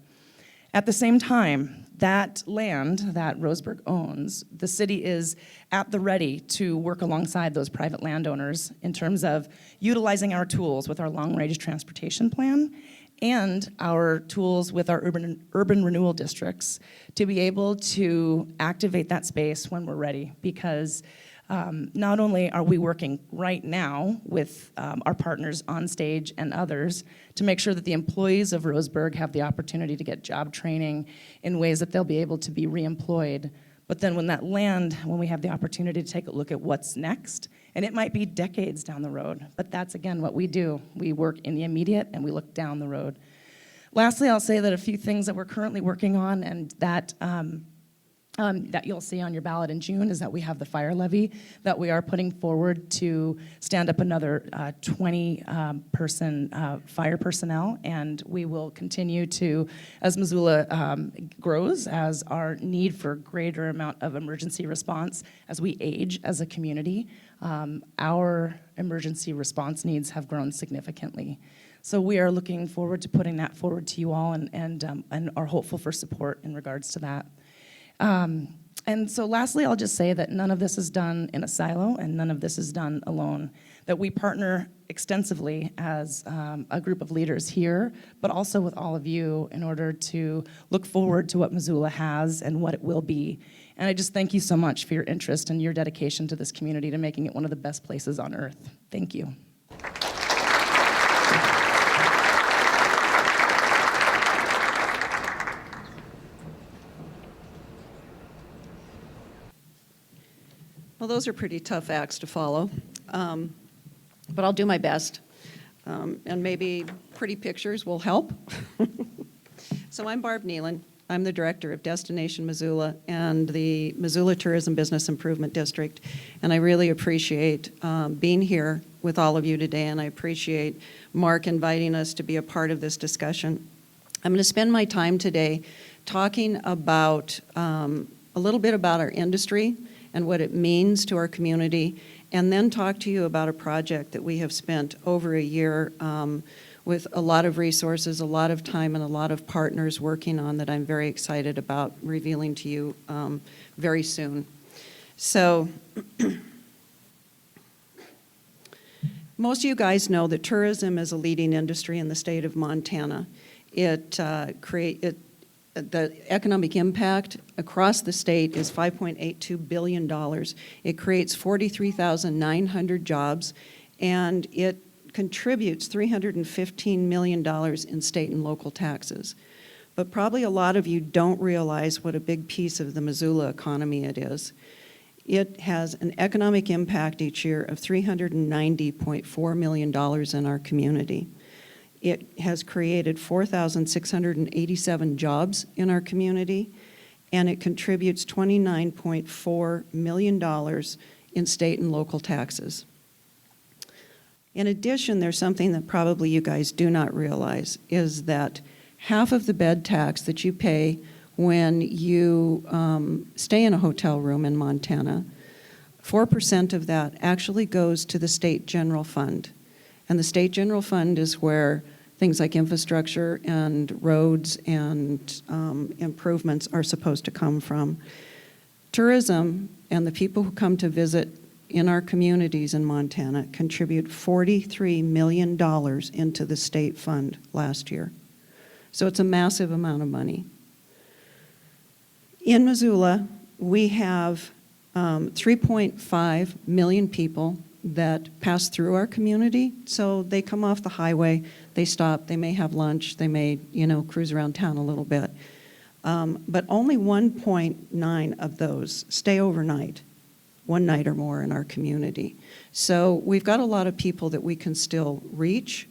At the same time, that land that Roseburg owns, the city is at the ready to work alongside those private landowners in terms of utilizing our tools with our long-range transportation plan and our tools with our urban renewal districts to be able to activate that space when we're ready, because not only are we working right now with our partners on stage and others to make sure that the employees of Roseburg have the opportunity to get job training in ways that they'll be able to be reemployed, but then when we have the opportunity to take a look at what's next, and it might be decades down the road, but that's again what we do. We work in the immediate and we look down the road. Lastly, I'll say that a few things that we're currently working on and that you'll see on your ballot in June is that we have the fire levy that we are putting forward to stand up another 20-person fire personnel, and we will continue to, as Missoula grows, as our need for greater amount of emergency response, as we age as a community, our emergency response needs have grown significantly. So we are looking forward to putting that forward to you all and are hopeful for support in regards to that. And so lastly, I'll just say that none of this is done in a silo and none of this is done alone, that we partner extensively as a group of leaders here, but also with all of you in order to look forward to what Missoula has and what it will be. And I just thank you so much for your interest and your dedication to this community, to making it one of the best places on earth. Thank you. Well, those are pretty tough acts to follow, but I'll do my best, and maybe pretty pictures will help. So I'm Barb Nealon. I'm the director of Destination Missoula and the Missoula Tourism Business Improvement District, and I really appreciate being here with all of you today, and I appreciate Mark inviting us to be a part of this discussion. I'm going to spend my time today talking about a little bit about our industry and what it means to our community, and then talk to you about a project that we have spent over a year with a lot of resources, a lot of time, and a lot of partners working on that I'm very excited about revealing to you very soon. So, most of you guys know that tourism is a leading industry in the state of Montana. The economic impact across the state is $5.82 billion. It creates 43,900 jobs, and it contributes $315 million in state and local taxes. But probably a lot of you don't realize what a big piece of the Missoula economy it is. It has an economic impact each year of $390.4 million in our community. It has created 4,687 jobs in our community, and it contributes $29.4 million in state and local taxes. In addition, there's something that probably you guys do not realize, is that half of the bed tax that you pay when you stay in a hotel room in Montana, 4% of that actually goes to the state general fund. And the state general fund is where things like infrastructure and roads and improvements are supposed to come from. Tourism and the people who come to visit in our communities in Montana contribute $43 million into the state fund last year. So it's a massive amount of money. In Missoula, we have 3.5 million people that pass through our community. So they come off the highway, they stop, they may have lunch, they may, cruise around town a little bit. But only 1.9 of those stay overnight, one night or more in our community. So we've got a lot of people that we can still reach.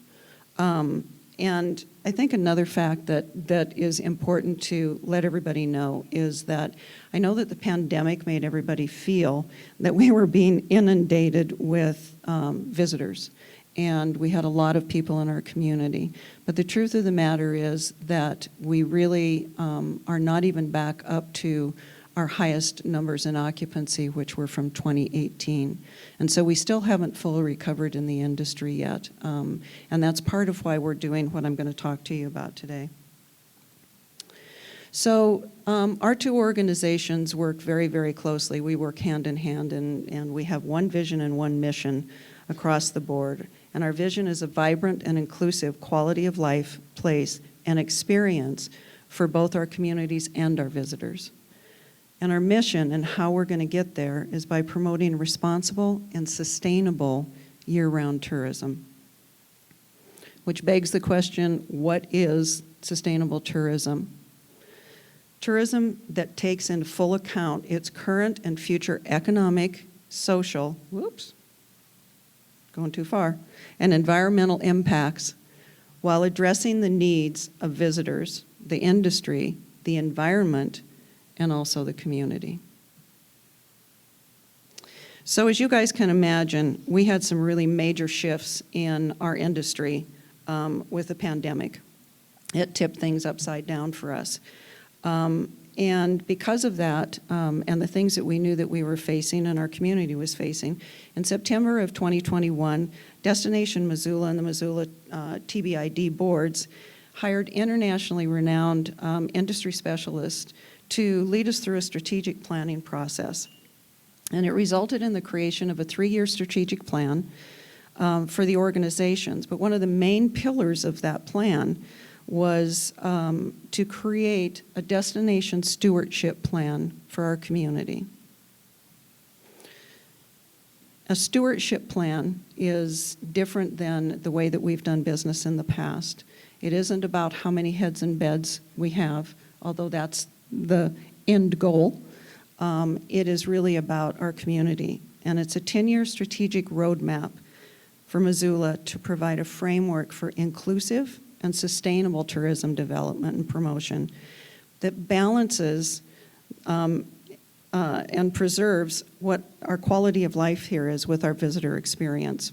And I think another fact that is important to let everybody know is that I know that the pandemic made everybody feel that we were being inundated with visitors, and we had a lot of people in our community. But the truth of the matter is that we really are not even back up to our highest numbers in occupancy, which were from 2018. And so we still haven't fully recovered in the industry yet. And that's part of why we're doing what I'm going to talk to you about today. So our two organizations work very, very closely. We work hand in hand, and we have one vision and one mission across the board. And our vision is a vibrant and inclusive quality of life, place, and experience for both our communities and our visitors. And our mission and how we're going to get there is by promoting responsible and sustainable year-round tourism. Which begs the question, what is sustainable tourism? Tourism that takes into full account its current and future economic, social, going too far, and environmental impacts while addressing the needs of visitors, the industry, the environment, and also the community. So as you guys can imagine, we had some really major shifts in our industry with the pandemic. It tipped things upside down for us. And because of that, and the things that we knew that we were facing and our community was facing, in September of 2021, Destination Missoula and the Missoula TBID boards hired internationally renowned industry specialists to lead us through a strategic planning process. And it resulted in the creation of a 3-year strategic plan for the organizations. But one of the main pillars of that plan was to create a destination stewardship plan for our community. A stewardship plan is different than the way that we've done business in the past. It isn't about how many heads and beds we have, although that's the end goal. It is really about our community. And it's a 10-year strategic roadmap for Missoula to provide a framework for inclusive and sustainable tourism development and promotion that balances and preserves what our quality of life here is with our visitor experience.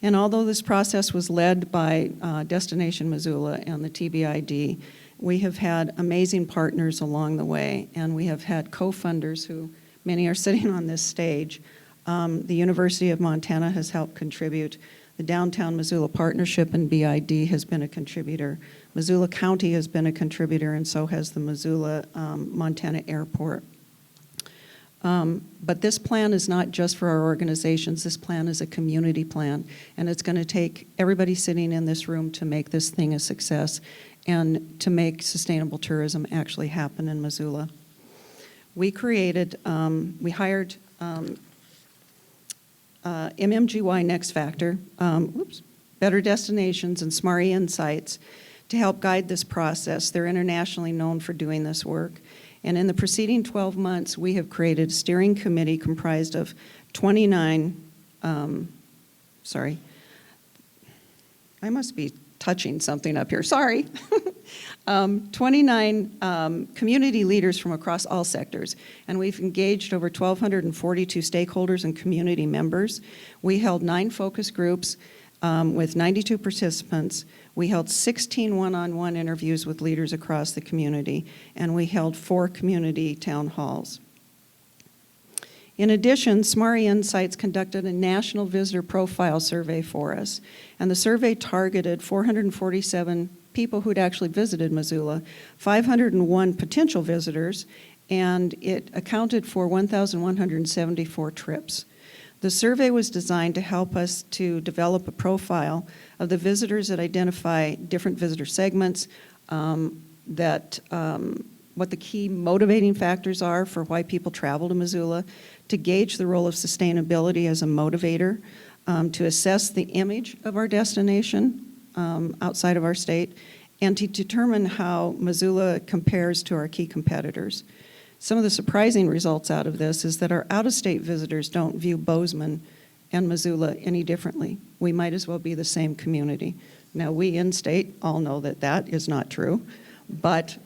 And although this process was led by Destination Missoula and the TBID, we have had amazing partners along the way, and we have had co-funders who many are sitting on this stage. The University of Montana has helped contribute. The Downtown Missoula Partnership and BID has been a contributor. Missoula County has been a contributor, and so has the Missoula Montana Airport. But this plan is not just for our organizations. This plan is a community plan, and it's going to take everybody sitting in this room to make this thing a success and to make sustainable tourism actually happen in Missoula. We hired MMGY Next Factor, Better Destinations, and Smart Insights to help guide this process. They're internationally known for doing this work. And in the preceding 12 months, we have created a steering committee comprised of 29, I must be touching something up here, sorry. 29 community leaders from across all sectors, and we've engaged over 1,242 stakeholders and community members. We held 9 focus groups with 92 participants. We held 16 one-on-one interviews with leaders across the community, and we held 4 community town halls. In addition, Smart Insights conducted a national visitor profile survey for us, and the survey targeted 447 people who'd actually visited Missoula, 501 potential visitors, and it accounted for 1,174 trips. The survey was designed to help us to develop a profile of the visitors that identify different visitor segments, what the key motivating factors are for why people travel to Missoula, to gauge the role of sustainability as a motivator, to assess the image of our destination outside of our state, and to determine how Missoula compares to our key competitors. Some of the surprising results out of this is that our out-of-state visitors don't view Bozeman and Missoula any differently. We might as well be the same community. Now, we in-state all know that that is not true, but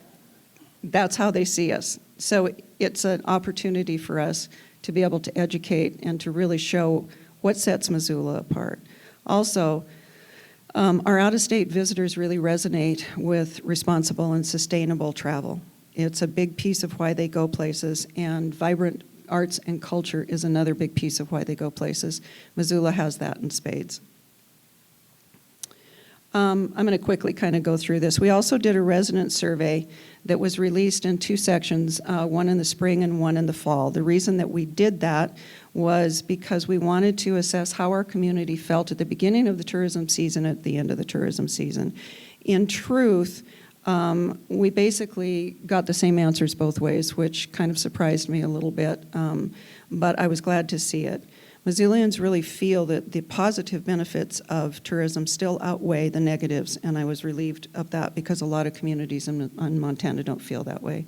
that's how they see us. So it's an opportunity for us to be able to educate and to really show what sets Missoula apart. Also, our out-of-state visitors really resonate with responsible and sustainable travel. It's a big piece of why they go places, and vibrant arts and culture is another big piece of why they go places. Missoula has that in spades. I'm going to quickly kind of go through this. We also did a resident survey that was released in 2 sections, one in the spring and one in the fall. The reason that we did that was because we wanted to assess how our community felt at the beginning of the tourism season, at the end of the tourism season. In truth, we basically got the same answers both ways, which kind of surprised me a little bit, but I was glad to see it. Missoulians really feel that the positive benefits of tourism still outweigh the negatives, and I was relieved of that because a lot of communities in Montana don't feel that way.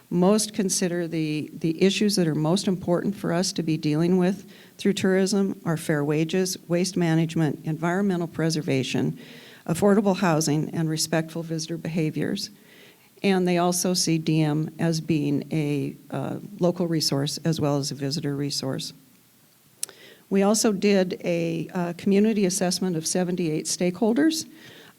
Most consider the issues that are most important for us to be dealing with through tourism are fair wages, waste management, environmental preservation, affordable housing, and respectful visitor behaviors. And they also see DM as being a local resource as well as a visitor resource. We also did a community assessment of 78 stakeholders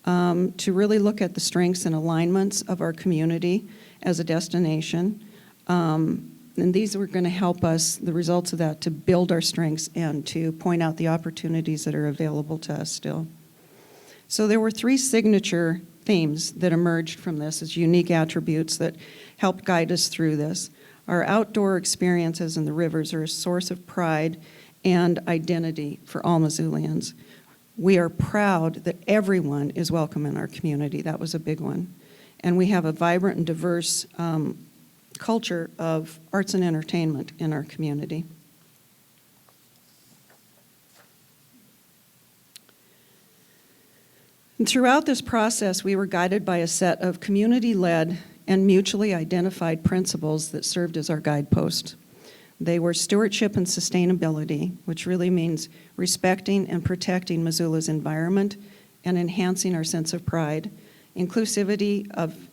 to really look at the strengths and alignments of our community as a destination. And these were going to help us, the results of that, to build our strengths and to point out the opportunities that are available to us still. So there were 3 signature themes that emerged from this as unique attributes that helped guide us through this. Our outdoor experiences in the rivers are a source of pride and identity for all Missoulians. We are proud that everyone is welcome in our community. That was a big one. And we have a vibrant and diverse culture of arts and entertainment in our community. And throughout this process, we were guided by a set of community-led and mutually identified principles that served as our guidepost. They were stewardship and sustainability, which really means respecting and protecting Missoula's environment and enhancing our sense of pride, inclusivity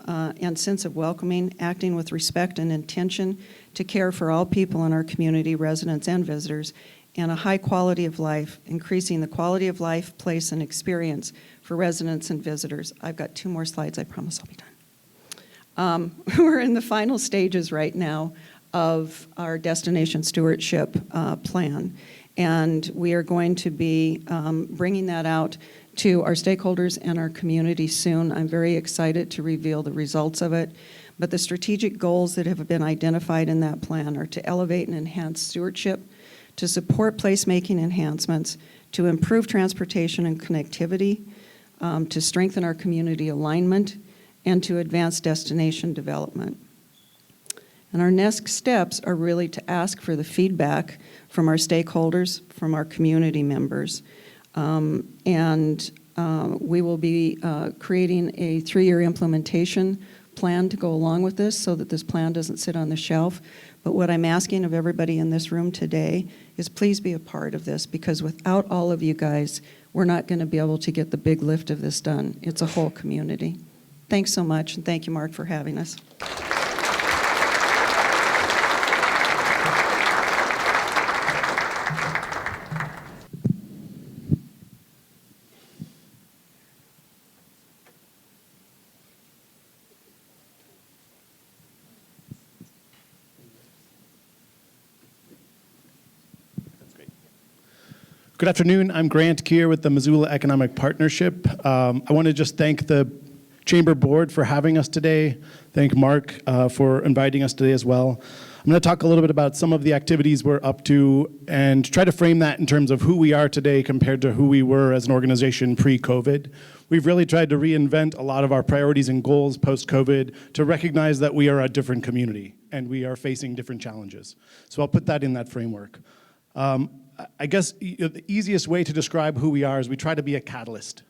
and sense of welcoming, acting with respect and intention to care for all people in our community, residents and visitors, and a high quality of life, increasing the quality of life, place, and experience for residents and visitors. I've got 2 more slides. I promise I'll be done. We're in the final stages right now of our destination stewardship plan, and we are going to be bringing that out to our stakeholders and our community soon. I'm very excited to reveal the results of it, but the strategic goals that have been identified in that plan are to elevate and enhance stewardship, to support placemaking enhancements, to improve transportation and connectivity, to strengthen our community alignment, and to advance destination development. And our next steps are really to ask for the feedback from our stakeholders, from our community members. We will be creating a 3-year implementation plan to go along with this so that this plan doesn't sit on the shelf. But what I'm asking of everybody in this room today is please be a part of this, because without all of you guys, we're not going to be able to get the big lift of this done. It's a whole community. Thanks so much, and thank you, Mark, for having us. Good afternoon. I'm Grant Keir with the Missoula Economic Partnership. I want to just thank the Chamber Board for having us today. Thank Mark for inviting us today as well. I'm going to talk a little bit about some of the activities we're up to and try to frame that in terms of who we are today compared to who we were as an organization pre-COVID. We've really tried to reinvent a lot of our priorities and goals post-COVID to recognize that we are a different community and we are facing different challenges. So I'll put that in that framework. I guess the easiest way to describe who we are is we try to be a catalyst.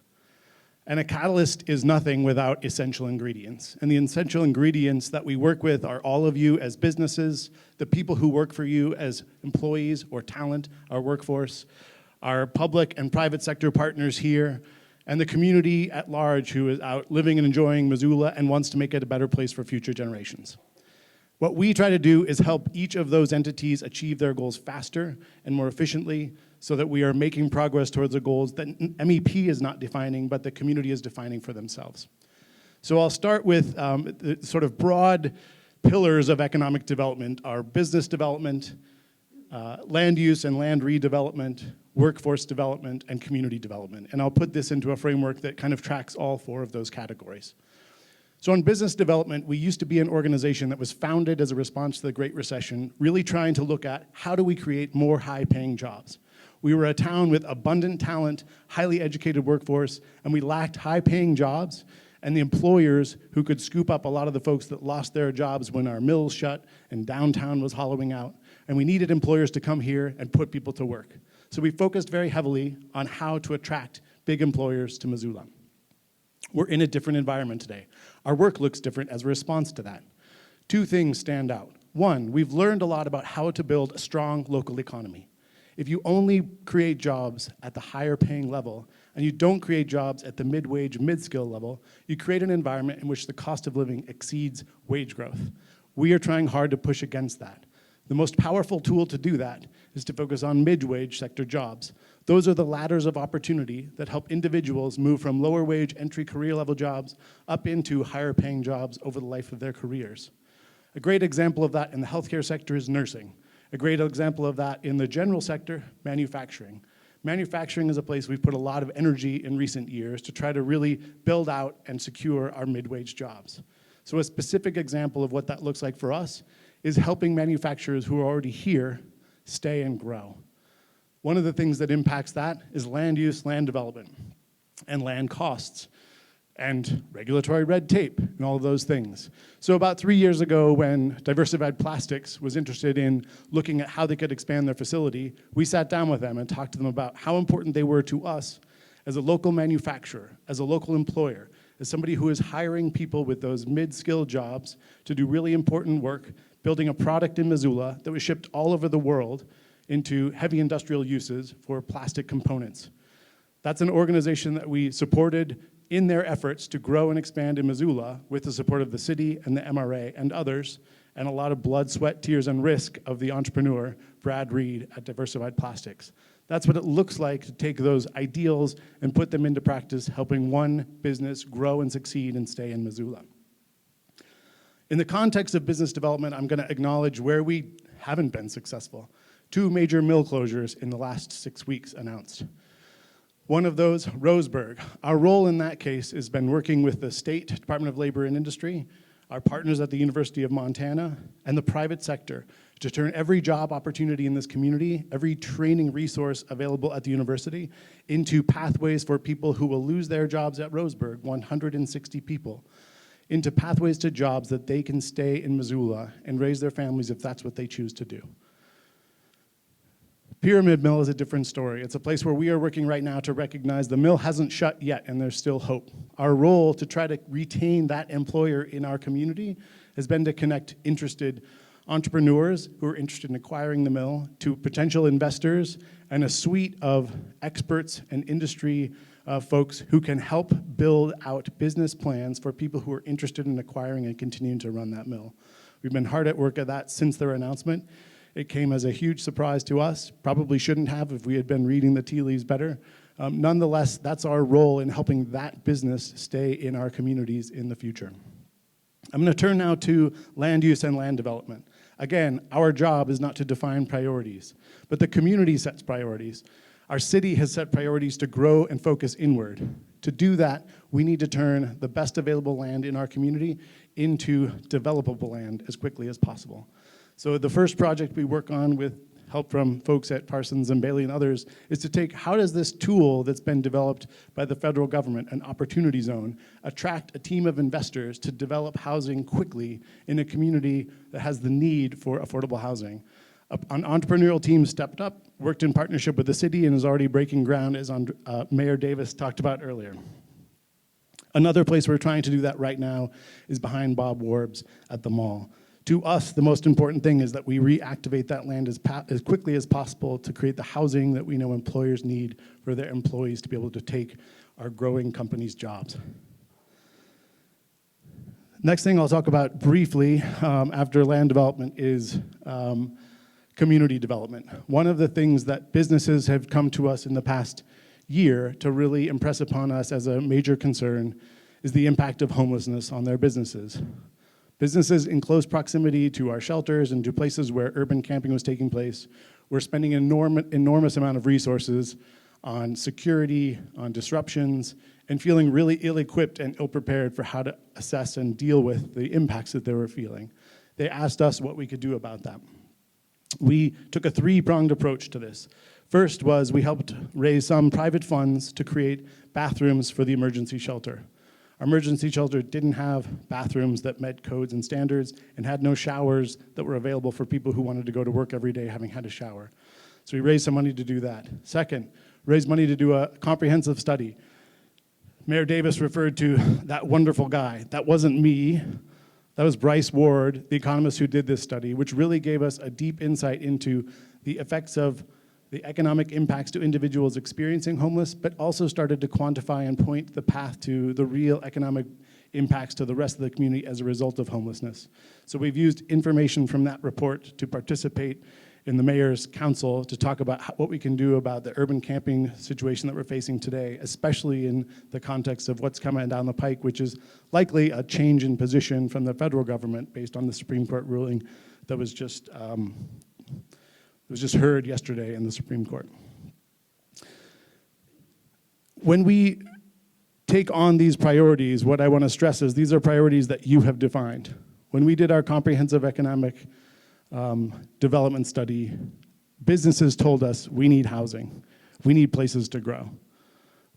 And a catalyst is nothing without essential ingredients. And the essential ingredients that we work with are all of you as businesses, the people who work for you as employees or talent, our workforce, our public and private sector partners here, and the community at large who is out living and enjoying Missoula and wants to make it a better place for future generations. What we try to do is help each of those entities achieve their goals faster and more efficiently so that we are making progress towards the goals that MEP is not defining, but the community is defining for themselves. So I'll start with the sort of broad pillars of economic development, our business development, land use and land redevelopment, workforce development, and community development. And I'll put this into a framework that kind of tracks all 4 of those categories. So in business development, we used to be an organization that was founded as a response to the Great Recession, really trying to look at how do we create more high-paying jobs. We were a town with abundant talent, highly educated workforce, and we lacked high-paying jobs and the employers who could scoop up a lot of the folks that lost their jobs when our mills shut and downtown was hollowing out. And we needed employers to come here and put people to work. So we focused very heavily on how to attract big employers to Missoula. We're in a different environment today. Our work looks different as a response to that. 2 things stand out. 1, we've learned a lot about how to build a strong local economy. If you only create jobs at the higher paying level and you don't create jobs at the mid-wage, mid-skill level, you create an environment in which the cost of living exceeds wage growth. We are trying hard to push against that. The most powerful tool to do that is to focus on mid-wage sector jobs. Those are the ladders of opportunity that help individuals move from lower wage entry career level jobs up into higher paying jobs over the life of their careers. A great example of that in the healthcare sector is nursing. A great example of that in the general sector, manufacturing. manufacturing is a place we've put a lot of energy in recent years to try to really build out and secure our mid-wage jobs. So a specific example of what that looks like for us is helping manufacturers who are already here stay and grow. One of the things that impacts that is land use, land development, and land costs, and regulatory red tape, and all of those things. So about 3 years ago, when Diversified Plastics was interested in looking at how they could expand their facility, we sat down with them and talked to them about how important they were to us as a local manufacturer, as a local employer, as somebody who is hiring people with those mid-skilled jobs to do really important work, building a product in Missoula that was shipped all over the world into heavy industrial uses for plastic components. That's an organization that we supported in their efforts to grow and expand in Missoula with the support of the city and the MRA and others, and a lot of blood, sweat, tears, and risk of the entrepreneur, Brad Reed at Diversified Plastics. That's what it looks like to take those ideals and put them into practice, helping one business grow and succeed and stay in Missoula. In the context of business development, I'm going to acknowledge where we haven't been successful. 2 major mill closures in the last 6 weeks announced. One of those, Roseburg. Our role in that case has been working with the State Department of Labor and Industry, our partners at the University of Montana, and the private sector to turn every job opportunity in this community, every training resource available at the university, into pathways for people who will lose their jobs at Roseburg, 160 people, into pathways to jobs that they can stay in Missoula and raise their families if that's what they choose to do. Pyramid Mill is a different story. It's a place where we are working right now to recognize the mill hasn't shut yet and there's still hope. Our role to try to retain that employer in our community has been to connect interested entrepreneurs who are interested in acquiring the mill to potential investors and a suite of experts and industry folks who can help build out business plans for people who are interested in acquiring and continuing to run that mill. We've been hard at work at that since their announcement. It came as a huge surprise to us, probably shouldn't have if we had been reading the tea leaves better. Nonetheless, that's our role in helping that business stay in our communities in the future. I'm going to turn now to land use and land development. Again, our job is not to define priorities, but the community sets priorities. Our city has set priorities to grow and focus inward. To do that, we need to turn the best available land in our community into developable land as quickly as possible. So the first project we work on with help from folks at Parsons and Bailey and others is to take how does this tool that's been developed by the federal government, an opportunity zone, attract a team of investors to develop housing quickly in a community that has the need for affordable housing. An entrepreneurial team stepped up, worked in partnership with the city, and is already breaking ground, as Mayor Davis talked about earlier. Another place we're trying to do that right now is behind Bob Warb's at the mall. To us, the most important thing is that we reactivate that land as quickly as possible to create the housing that we know employers need for their employees to be able to take our growing companies' jobs. Next thing I'll talk about briefly after land development is community development. One of the things that businesses have come to us in the past year to really impress upon us as a major concern is the impact of homelessness on their businesses. Businesses in close proximity to our shelters and to places where urban camping was taking place were spending an enormous amount of resources on security, on disruptions, and feeling really ill-equipped and ill-prepared for how to assess and deal with the impacts that they were feeling. They asked us what we could do about that. We took a 3-pronged approach to this. First was we helped raise some private funds to create bathrooms for the emergency shelter. Our emergency shelter didn't have bathrooms that met codes and standards and had no showers that were available for people who wanted to go to work every day having had a shower. So we raised some money to do that. Second, raised money to do a comprehensive study. Mayor Davis referred to that wonderful guy. That wasn't me. That was Bryce Ward, the economist who did this study, which really gave us a deep insight into the effects of the economic impacts to individuals experiencing homeless, but also started to quantify and point the path to the real economic impacts to the rest of the community as a result of homelessness. So we've used information from that report to participate in the mayor's council to talk about what we can do about the urban camping situation that we're facing today, especially in the context of what's coming down the pike, which is likely a change in position from the federal government based on the Supreme Court ruling that was just heard yesterday in the Supreme Court. when we take on these priorities, what I want to stress is these are priorities that you have defined. When we did our comprehensive economic development study, businesses told us we need housing, we need places to grow.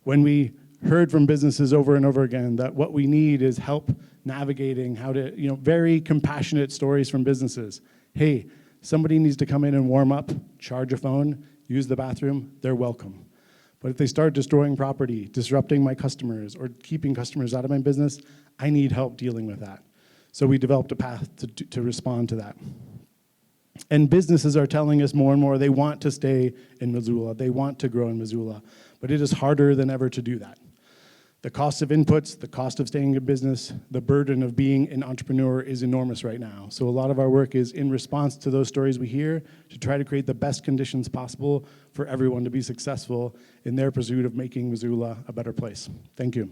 When we heard from businesses over and over again that what we need is help navigating how to, very compassionate stories from businesses. Hey, somebody needs to come in and warm up, charge a phone, use the bathroom, they're welcome. But if they start destroying property, disrupting my customers, or keeping customers out of my business, I need help dealing with that. So we developed a path to respond to that. And businesses are telling us more and more they want to stay in Missoula, they want to grow in Missoula, but it is harder than ever to do that. The cost of inputs, the cost of staying in business, the burden of being an entrepreneur is enormous right now. So a lot of our work is in response to those stories we hear to try to create the best conditions possible for everyone to be successful in their pursuit of making Missoula a better place. Thank you.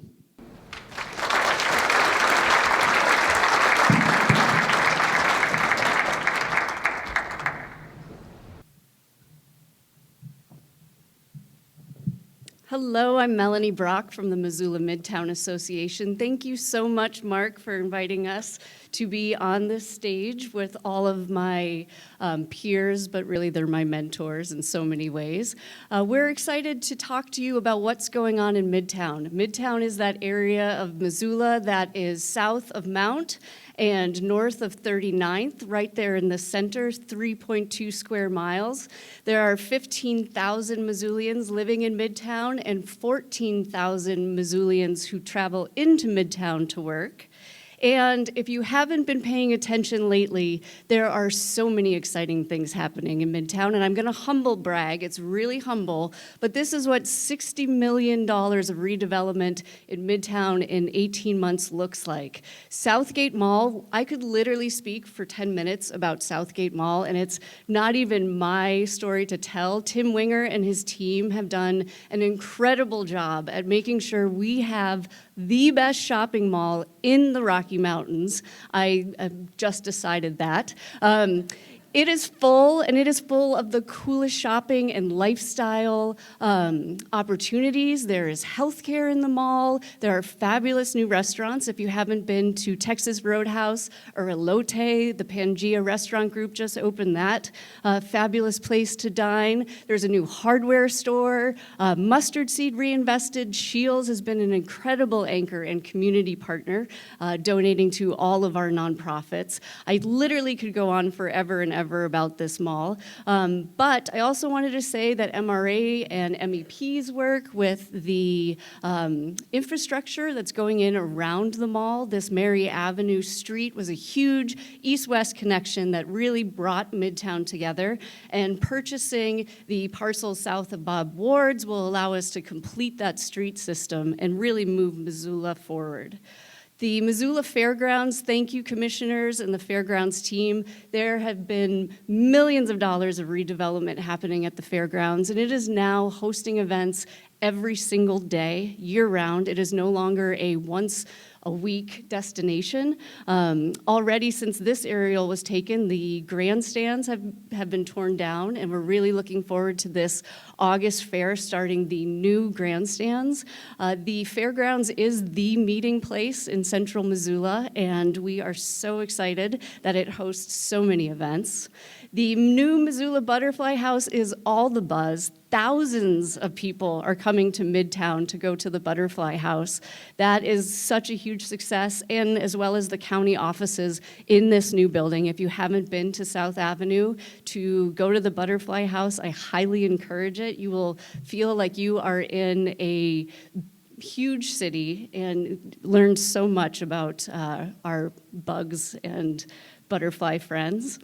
Hello, I'm Melanie Brock from the Missoula Midtown Association. Thank you so much, Mark, for inviting us to be on this stage with all of my peers, but really they're my mentors in so many ways. We're excited to talk to you about what's going on in Midtown. Midtown is that area of Missoula that is south of Mount and north of 39th, right there in the center, 3.2 square miles. There are 15,000 Missoulians living in Midtown and 14,000 Missoulians who travel into Midtown to work. And if you haven't been paying attention lately, there are so many exciting things happening in Midtown, and I'm gonna humble brag, it's really humble, but this is what $60 million of redevelopment in Midtown in 18 months looks like. Southgate Mall, I could literally speak for 10 minutes about Southgate Mall, and it's not even my story to tell. Tim Winger and his team have done an incredible job at making sure we have the best shopping mall in the Rocky Mountains. I just decided that. It is full, and it is full of the coolest shopping and lifestyle opportunities. There is healthcare in the mall. There are fabulous new restaurants. If you haven't been to Texas Roadhouse or Elote, the Pangea Restaurant Group just opened that. Fabulous place to dine. There's a new hardware store. Mustard Seed Reinvested. Shields has been an incredible anchor and community partner, donating to all of our nonprofits. I literally could go on forever and ever about this mall. But I also wanted to say that MRA and MEP's work with the infrastructure that's going in around the mall. This Mary Avenue Street was a huge east-west connection that really brought Midtown together. And purchasing the parcel south of Bob Ward's will allow us to complete that street system and really move Missoula forward. The Missoula Fairgrounds, thank you commissioners and the Fairgrounds team. There have been millions of dollars of redevelopment happening at the Fairgrounds, and it is now hosting events every single day, year-round. It is no longer a once-a-week destination. Already since this aerial was taken, the grandstands have been torn down, and we're really looking forward to this August fair starting the new grandstands. The Fairgrounds is the meeting place in central Missoula, and we are so excited that it hosts so many events. The new Missoula Butterfly House is all the buzz. Thousands of people are coming to Midtown to go to the Butterfly House. That is such a huge success, and as well as the county offices in this new building. If you haven't been to South Avenue to go to the Butterfly House, I highly encourage it. You will feel like you are in a huge city and learn so much about our bugs and butterfly friends.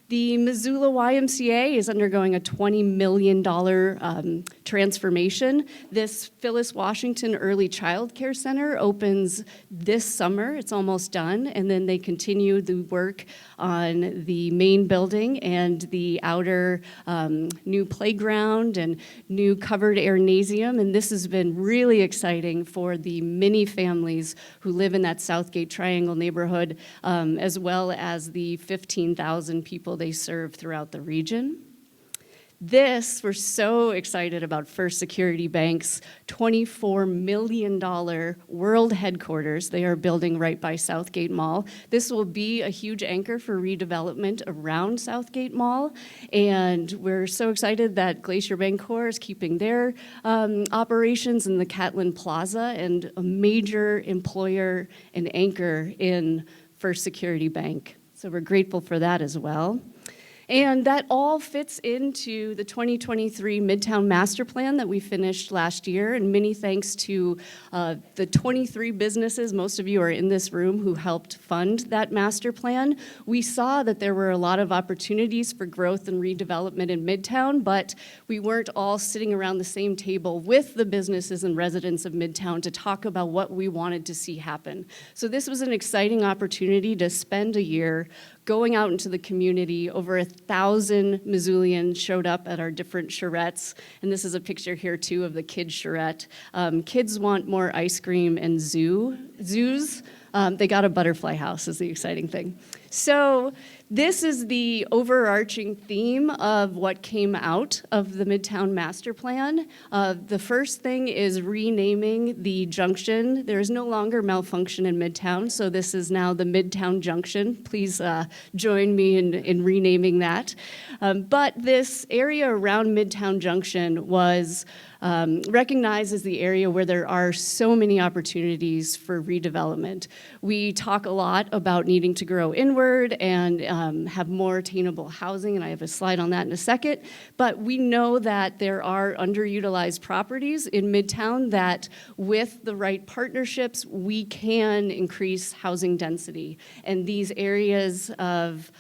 The Missoula YMCA is undergoing a $20 million transformation. This Phyllis Washington Early Child Care Center opens this summer. It's almost done, and then they continue the work on the main building and the outer new playground and new covered airnasium, and this has been really exciting for the many families who live in that Southgate Triangle neighborhood, as well as the 15,000 people they serve throughout the region. We're so excited about First Security Bank's $24 million world headquarters they are building right by Southgate Mall. This will be a huge anchor for redevelopment around Southgate Mall, and we're so excited that Glacier Bancorp is keeping their operations in the Catlin Plaza, and a major employer and anchor in First Security Bank. So we're grateful for that as well. And that all fits into the 2023 Midtown Master Plan that we finished last year. And many thanks to the 23 businesses, most of you are in this room, who helped fund that master plan. We saw that there were a lot of opportunities for growth and redevelopment in Midtown, but we weren't all sitting around the same table with the businesses and residents of Midtown to talk about what we wanted to see happen. So this was an exciting opportunity to spend a year going out into the community. Over 1,000 Missoulians showed up at our different charrettes, and this is a picture here too of the kids' charrette. Kids want more ice cream and zoos. They got a butterfly house is the exciting thing. So this is the overarching theme of what came out of the Midtown Master Plan. The first thing is renaming the junction. There is no longer malfunction in Midtown, so this is now the Midtown Junction. Please join me in renaming that. But this area around Midtown Junction was recognized as the area where there are so many opportunities for redevelopment. We talk a lot about needing to grow inward and have more attainable housing, and I have a slide on that in a second, but we know that there are underutilized properties in Midtown that with the right partnerships, we can increase housing density. And these areas of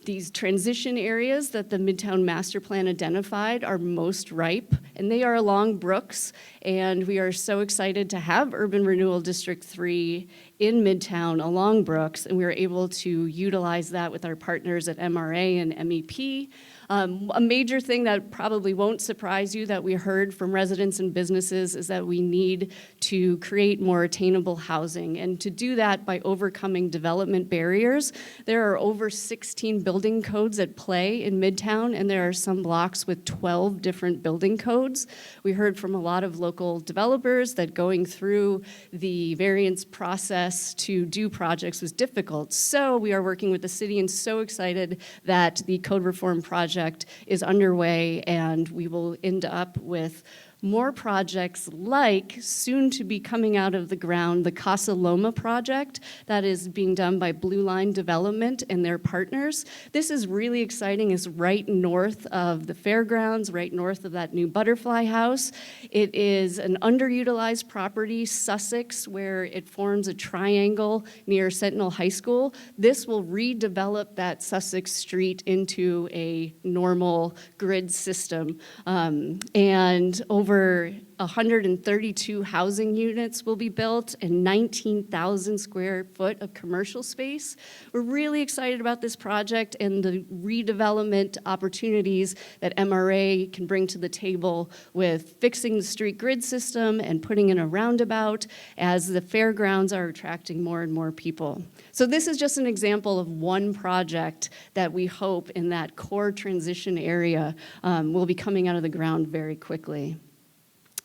these transition areas that the Midtown Master Plan identified are most ripe, and they are along Brooks, and we are so excited to have Urban Renewal District 3 in Midtown along Brooks, and we were able to utilize that with our partners at MRA and MEP. A major thing that probably won't surprise you that we heard from residents and businesses is that we need to create more attainable housing, and to do that by overcoming development barriers. There are over 16 building codes at play in Midtown, and there are some blocks with 12 different building codes. We heard from a lot of local developers that going through the variance process to do projects was difficult. So we are working with the city and so excited that the code reform project is underway, and we will end up with more projects like, soon to be coming out of the ground, the Casa Loma project that is being done by Blue Line Development and their partners. This is really exciting. It's right north of the fairgrounds, right north of that new butterfly house. It is an underutilized property, Sussex, where it forms a triangle near Sentinel High School. This will redevelop that Sussex street into a normal grid system. And over 132 housing units will be built and 19,000 square foot of commercial space. We're really excited about this project and the redevelopment opportunities that MRA can bring to the table with fixing the street grid system and putting in a roundabout as the fairgrounds are attracting more and more people. So this is just an example of one project that we hope in that core transition area will be coming out of the ground very quickly.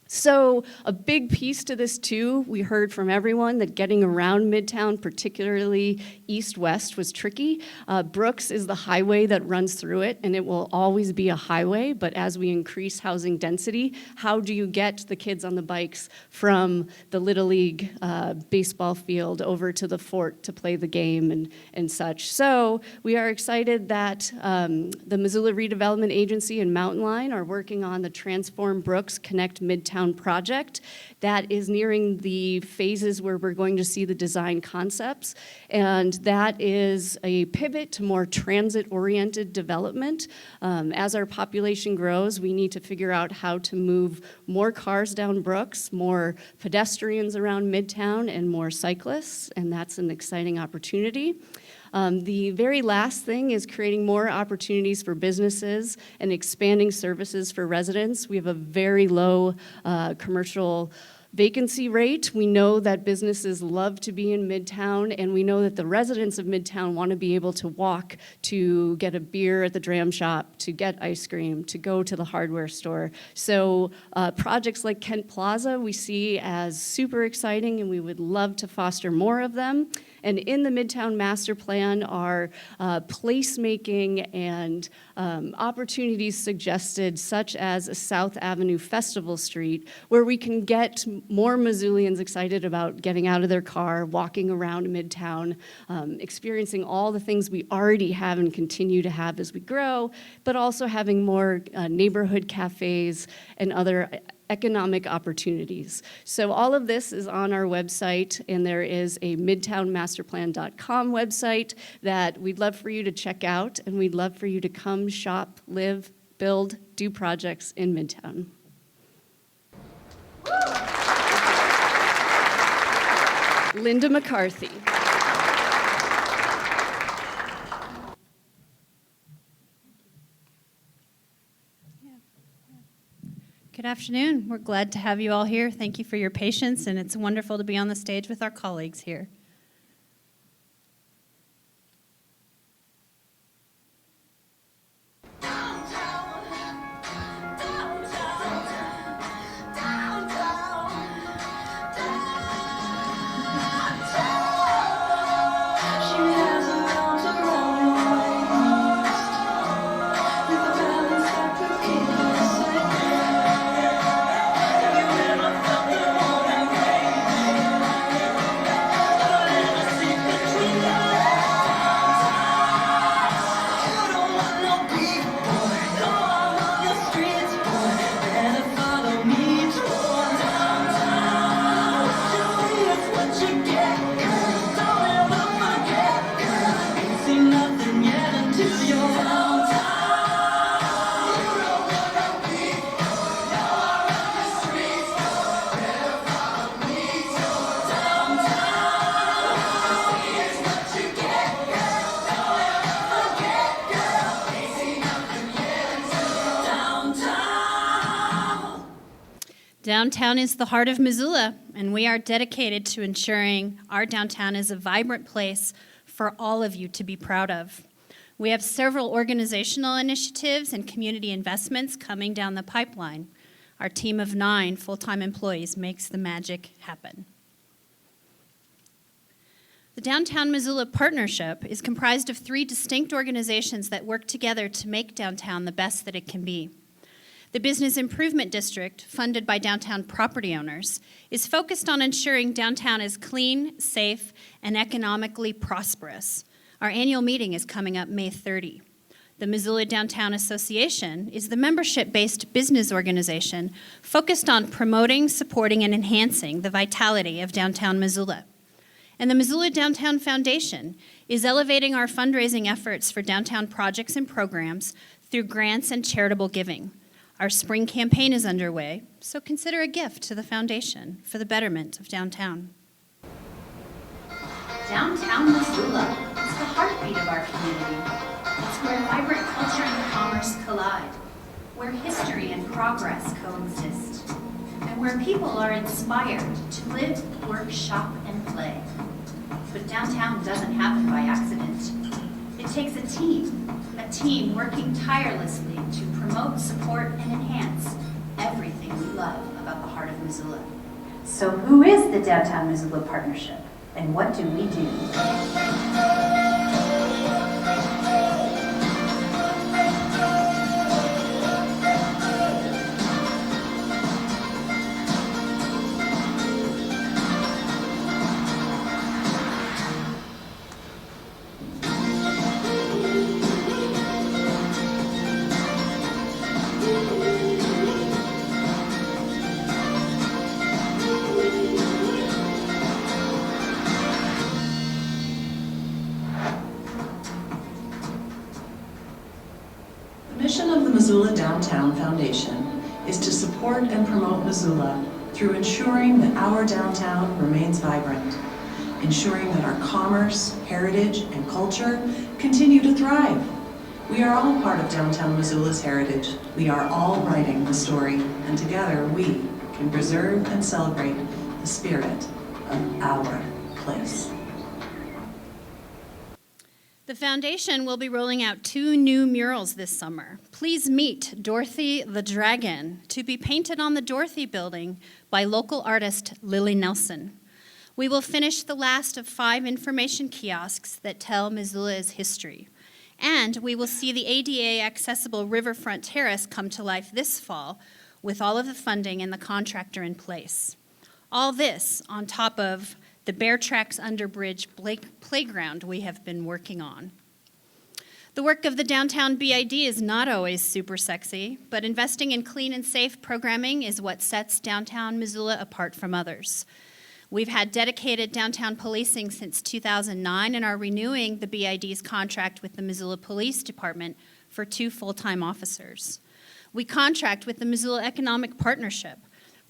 So a big piece to this too, we heard from everyone that getting around Midtown, particularly east-west, was tricky. Brooks is the highway that runs through it, and it will always be a highway, but as we increase housing density, how do you get the kids on the bikes from the Little League baseball field over to the fort to play the game and such? So we are excited that the Missoula Redevelopment Agency and Mountain Line are working on the Transform Brooks Connect Midtown project that is nearing the phases where we're going to see the design concepts, and that is a pivot to more transit-oriented development. As our population grows, we need to figure out how to move more cars down Brooks, more pedestrians around Midtown, and more cyclists, and that's an exciting opportunity. The very last thing is creating more opportunities for businesses and expanding services for residents. We have a very low commercial vacancy rate. We know that businesses love to be in Midtown, and we know that the residents of Midtown want to be able to walk to get a beer at the dram shop, to get ice cream, to go to the hardware store. So projects like Kent Plaza we see as super exciting, and we would love to foster more of them. And in the Midtown Master Plan are placemaking and opportunities suggested, such as a South Avenue Festival Street, where we can get more Missoulians excited about getting out of their car, walking around Midtown, experiencing all the things we already have and continue to have as we grow, but also having more neighborhood cafes and other economic opportunities. So all of this is on our website, and there is a midtownmasterplan.com website that we'd love for you to check out, and we'd love for you to come shop, live, build, do projects in Midtown. Linda McCarthy. Good afternoon. We're glad to have you all here. Thank you for your patience, and it's wonderful to be on the stage with our colleagues here. Downtown is the heart of Missoula, and we are dedicated to ensuring our downtown is a vibrant place for all of you to be proud of. We have several organizational initiatives and community investments coming down the pipeline. Our team of 9 full-time employees makes the magic happen. The Downtown Missoula Partnership is comprised of 3 distinct organizations that work together to make downtown the best that it can be. The Business Improvement District, funded by downtown property owners, is focused on ensuring downtown is clean, safe, and economically prosperous. Our annual meeting is coming up May 30. The Missoula Downtown Association is the membership-based business organization focused on promoting, supporting, and enhancing the vitality of downtown Missoula. And the Missoula Downtown Foundation is elevating our fundraising efforts for downtown projects and programs through grants and charitable giving. Our spring campaign is underway, so consider a gift to the foundation for the betterment of downtown. Downtown Missoula is the heartbeat of our community. It's where vibrant culture and commerce collide, where history and progress coexist, and where people are inspired to live, work, shop, and play. But downtown doesn't happen by accident. It takes a team working tirelessly to promote, support, and enhance everything we love about the heart of Missoula. So who is the Downtown Missoula Partnership, and what do we do? Missoula Downtown Foundation is to support and promote Missoula through ensuring that our downtown remains vibrant, ensuring that our commerce, heritage, and culture continue to thrive. We are all part of downtown Missoula's heritage. We are all writing the story, and together we can preserve and celebrate the spirit of our place. The foundation will be rolling out 2 new murals this summer. Please meet Dorothy the Dragon, to be painted on the Dorothy building by local artist Lily Nelson. We will finish the last of 5 information kiosks that tell Missoula's history. And we will see the ADA accessible riverfront terrace come to life this fall with all of the funding and the contractor in place. All this on top of the Bear Tracks Underbridge playground we have been working on. The work of the downtown BID is not always super sexy, but investing in clean and safe programming is what sets downtown Missoula apart from others. We've had dedicated downtown policing since 2009 and are renewing the BID's contract with the Missoula Police Department for 2 full-time officers. We contract with the Missoula Economic Partnership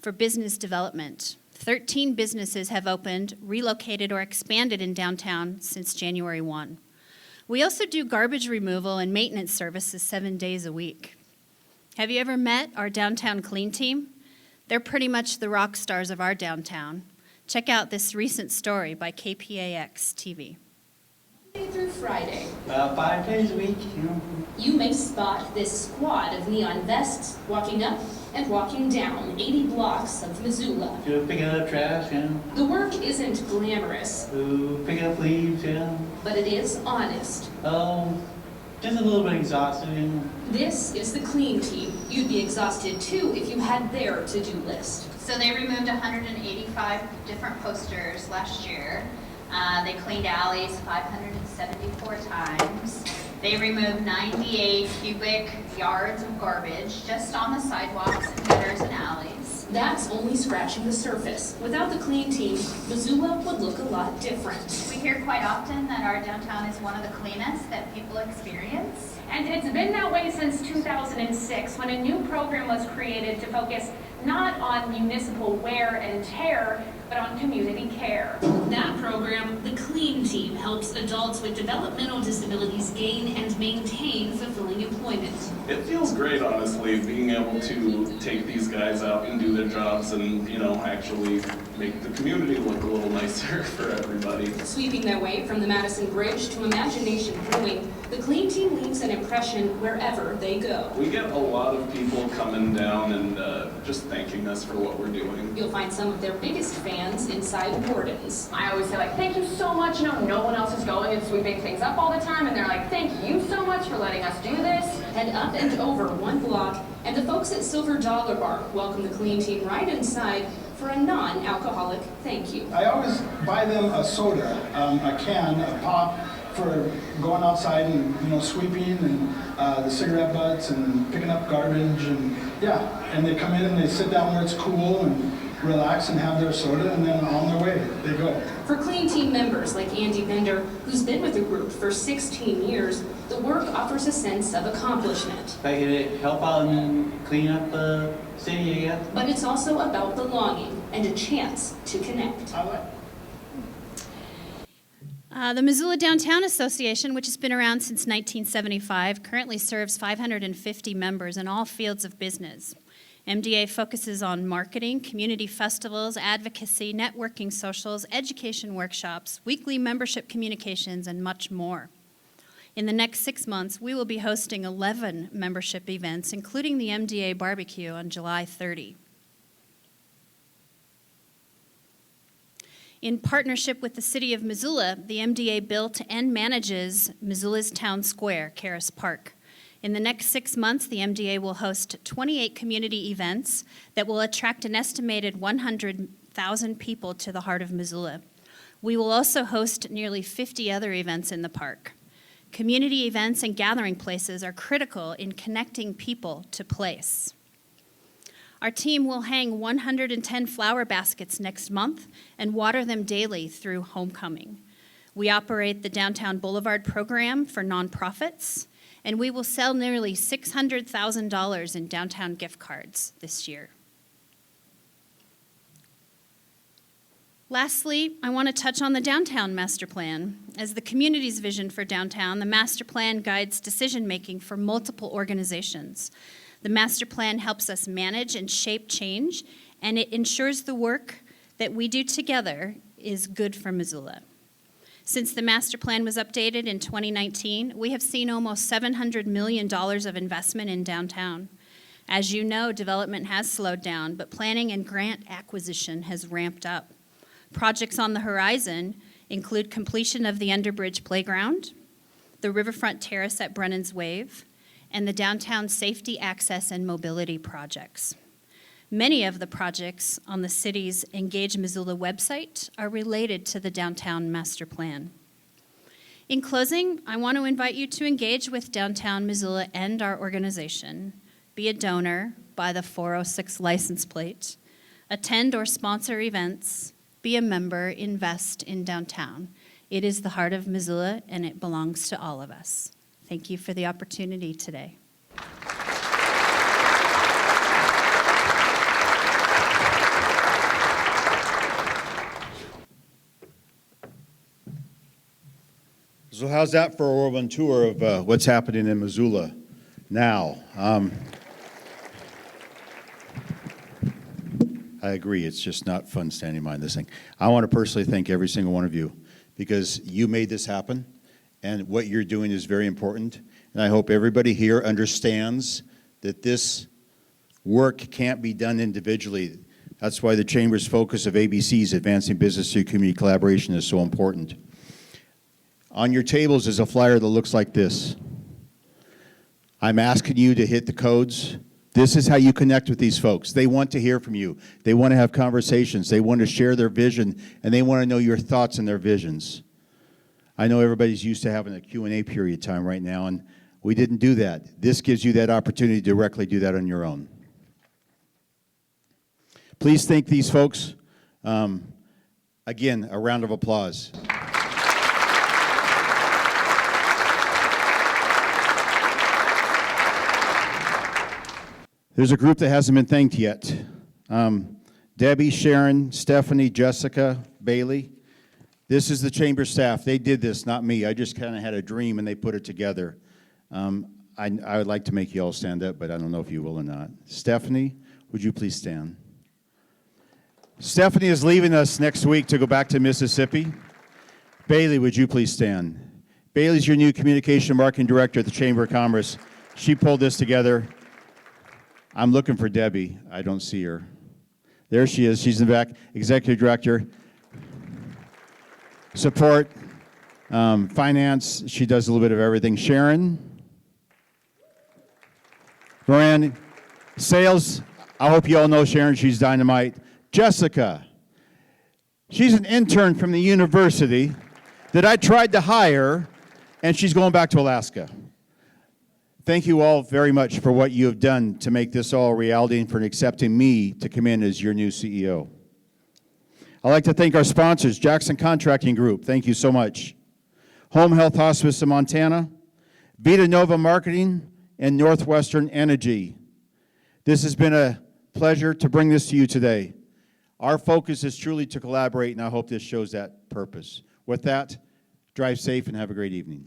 for business development. 13 businesses have opened, relocated, or expanded in downtown since January 1. We also do garbage removal and maintenance services 7 days a week. Have you ever met our downtown clean team? They're pretty much the rock stars of our downtown. Check out this recent story by KPAX TV. Monday through Friday. 5 days a week, You may spot this squad of neon vests walking up and walking down 80 blocks of Missoula. Picking up trash, The work isn't glamorous, picking up leaves, but it is honest. Just a little bit exhausted, This is the clean team. You'd be exhausted too if you had their to-do list. So they removed 185 different posters last year. They cleaned alleys 574 times. They removed 98 cubic yards of garbage just on the sidewalks and gutters and alleys. That's only scratching the surface. Without the clean team, Missoula would look a lot different. We hear quite often that our downtown is one of the cleanest that people experience. And it's been that way since 2006, when a new program was created to focus not on municipal wear and tear, but on community care. That program, the Clean Team, helps adults with developmental disabilities gain and maintain fulfilling employment. It feels great, honestly, being able to take these guys out and do their jobs and, actually make the community look a little nicer for everybody. Sweeping their way from the Madison Bridge to Imagination Brewing, the Clean Team leaves an impression wherever they go. We get a lot of people coming down and just thanking us for what we're doing. You'll find some of their biggest fans inside Wardens. I always say, thank you so much. No one else is going and sweeping things up all the time, and they're like, thank you so much for letting us do this. Head up and over 1 block, and the folks at Silver Dollar Bar welcome the Clean Team right inside for a non-alcoholic thank you. I always buy them a soda, a can, a pop, for going outside and sweeping and the cigarette butts and picking up garbage and they come in and they sit down where it's cool and relax and have their soda, and then on their way they go. For Clean Team members like Andy Bender, who's been with the group for 16 years, the work offers a sense of accomplishment. I get to help out and clean up the city, I guess. But it's also about belonging and a chance to connect. The Missoula Downtown Association, which has been around since 1975, currently serves 550 members in all fields of business. MDA focuses on marketing, community festivals, advocacy, networking socials, education workshops, weekly membership communications, and much more. In the next 6 months, we will be hosting 11 membership events, including the MDA barbecue on July 30. In partnership with the City of Missoula, the MDA built and manages Missoula's Town Square, Caris Park. In the next 6 months, the MDA will host 28 community events that will attract an estimated 100,000 people to the heart of Missoula. We will also host nearly 50 other events in the park. Community events and gathering places are critical in connecting people to place. Our team will hang 110 flower baskets next month and water them daily through homecoming. We operate the Downtown Boulevard program for nonprofits, and we will sell nearly $600,000 in downtown gift cards this year. Lastly, I want to touch on the Downtown Master Plan. As the community's vision for downtown, the Master Plan guides decision-making for multiple organizations. The Master Plan helps us manage and shape change and it ensures the work that we do together is good for Missoula. Since the master plan was updated in 2019, we have seen almost $700 million of investment in downtown. As you know, development has slowed down, but planning and grant acquisition has ramped up. Projects on the horizon include completion of the Underbridge Playground, the Riverfront Terrace at Brennan's Wave, and the downtown safety, access, and mobility projects. Many of the projects on the city's Engage Missoula website are related to the downtown master plan. In closing, I want to invite you to engage with Downtown Missoula and our organization. Be a donor, buy the 406 license plate, attend or sponsor events, be a member, invest in downtown. It is the heart of Missoula, and it belongs to all of us. Thank you for the opportunity today. So how's that for a whirlwind tour of what's happening in Missoula now? I agree, it's just not fun standing behind this thing. I want to personally thank every single one of you because you made this happen, and what you're doing is very important. And I hope everybody here understands that this work can't be done individually. That's why the Chamber's focus of ABCs, Advancing Business Through Community Collaboration, is so important. On your tables is a flyer that looks like this. I'm asking you to hit the codes. This is how you connect with these folks. They want to hear from you. They want to have conversations. They want to share their vision, and they want to know your thoughts and their visions. I know everybody's used to having a Q&A period time right now, and we didn't do that. This gives you that opportunity to directly do that on your own. Please thank these folks. Again, a round of applause. There's a group that hasn't been thanked yet. Debbie, Sharon, Stephanie, Jessica, Bailey. This is the chamber staff. They did this, not me. I just kind of had a dream and they put it together. I would like to make you all stand up, but I don't know if you will or not. Stephanie, would you please stand? Stephanie is leaving us next week to go back to Mississippi. Bailey, would you please stand? Bailey's your new communication and marketing director at the Chamber of Commerce. She pulled this together. I'm looking for Debbie. I don't see her. There she is. She's in the back. Executive Director. Support. Finance. She does a little bit of everything. Sharon. Moran. Sales. I hope you all know Sharon. She's dynamite. Jessica. She's an intern from the university that I tried to hire, and she's going back to Alaska. Thank you all very much for what you have done to make this all a reality and for accepting me to come in as your new CEO. I'd like to thank our sponsors, Jackson Contracting Group. Thank you so much. Home Health Hospice in Montana, Vita Nova Marketing, and Northwestern Energy. This has been a pleasure to bring this to you today. Our focus is truly to collaborate, and I hope this shows that purpose. With that, drive safe and have a great evening.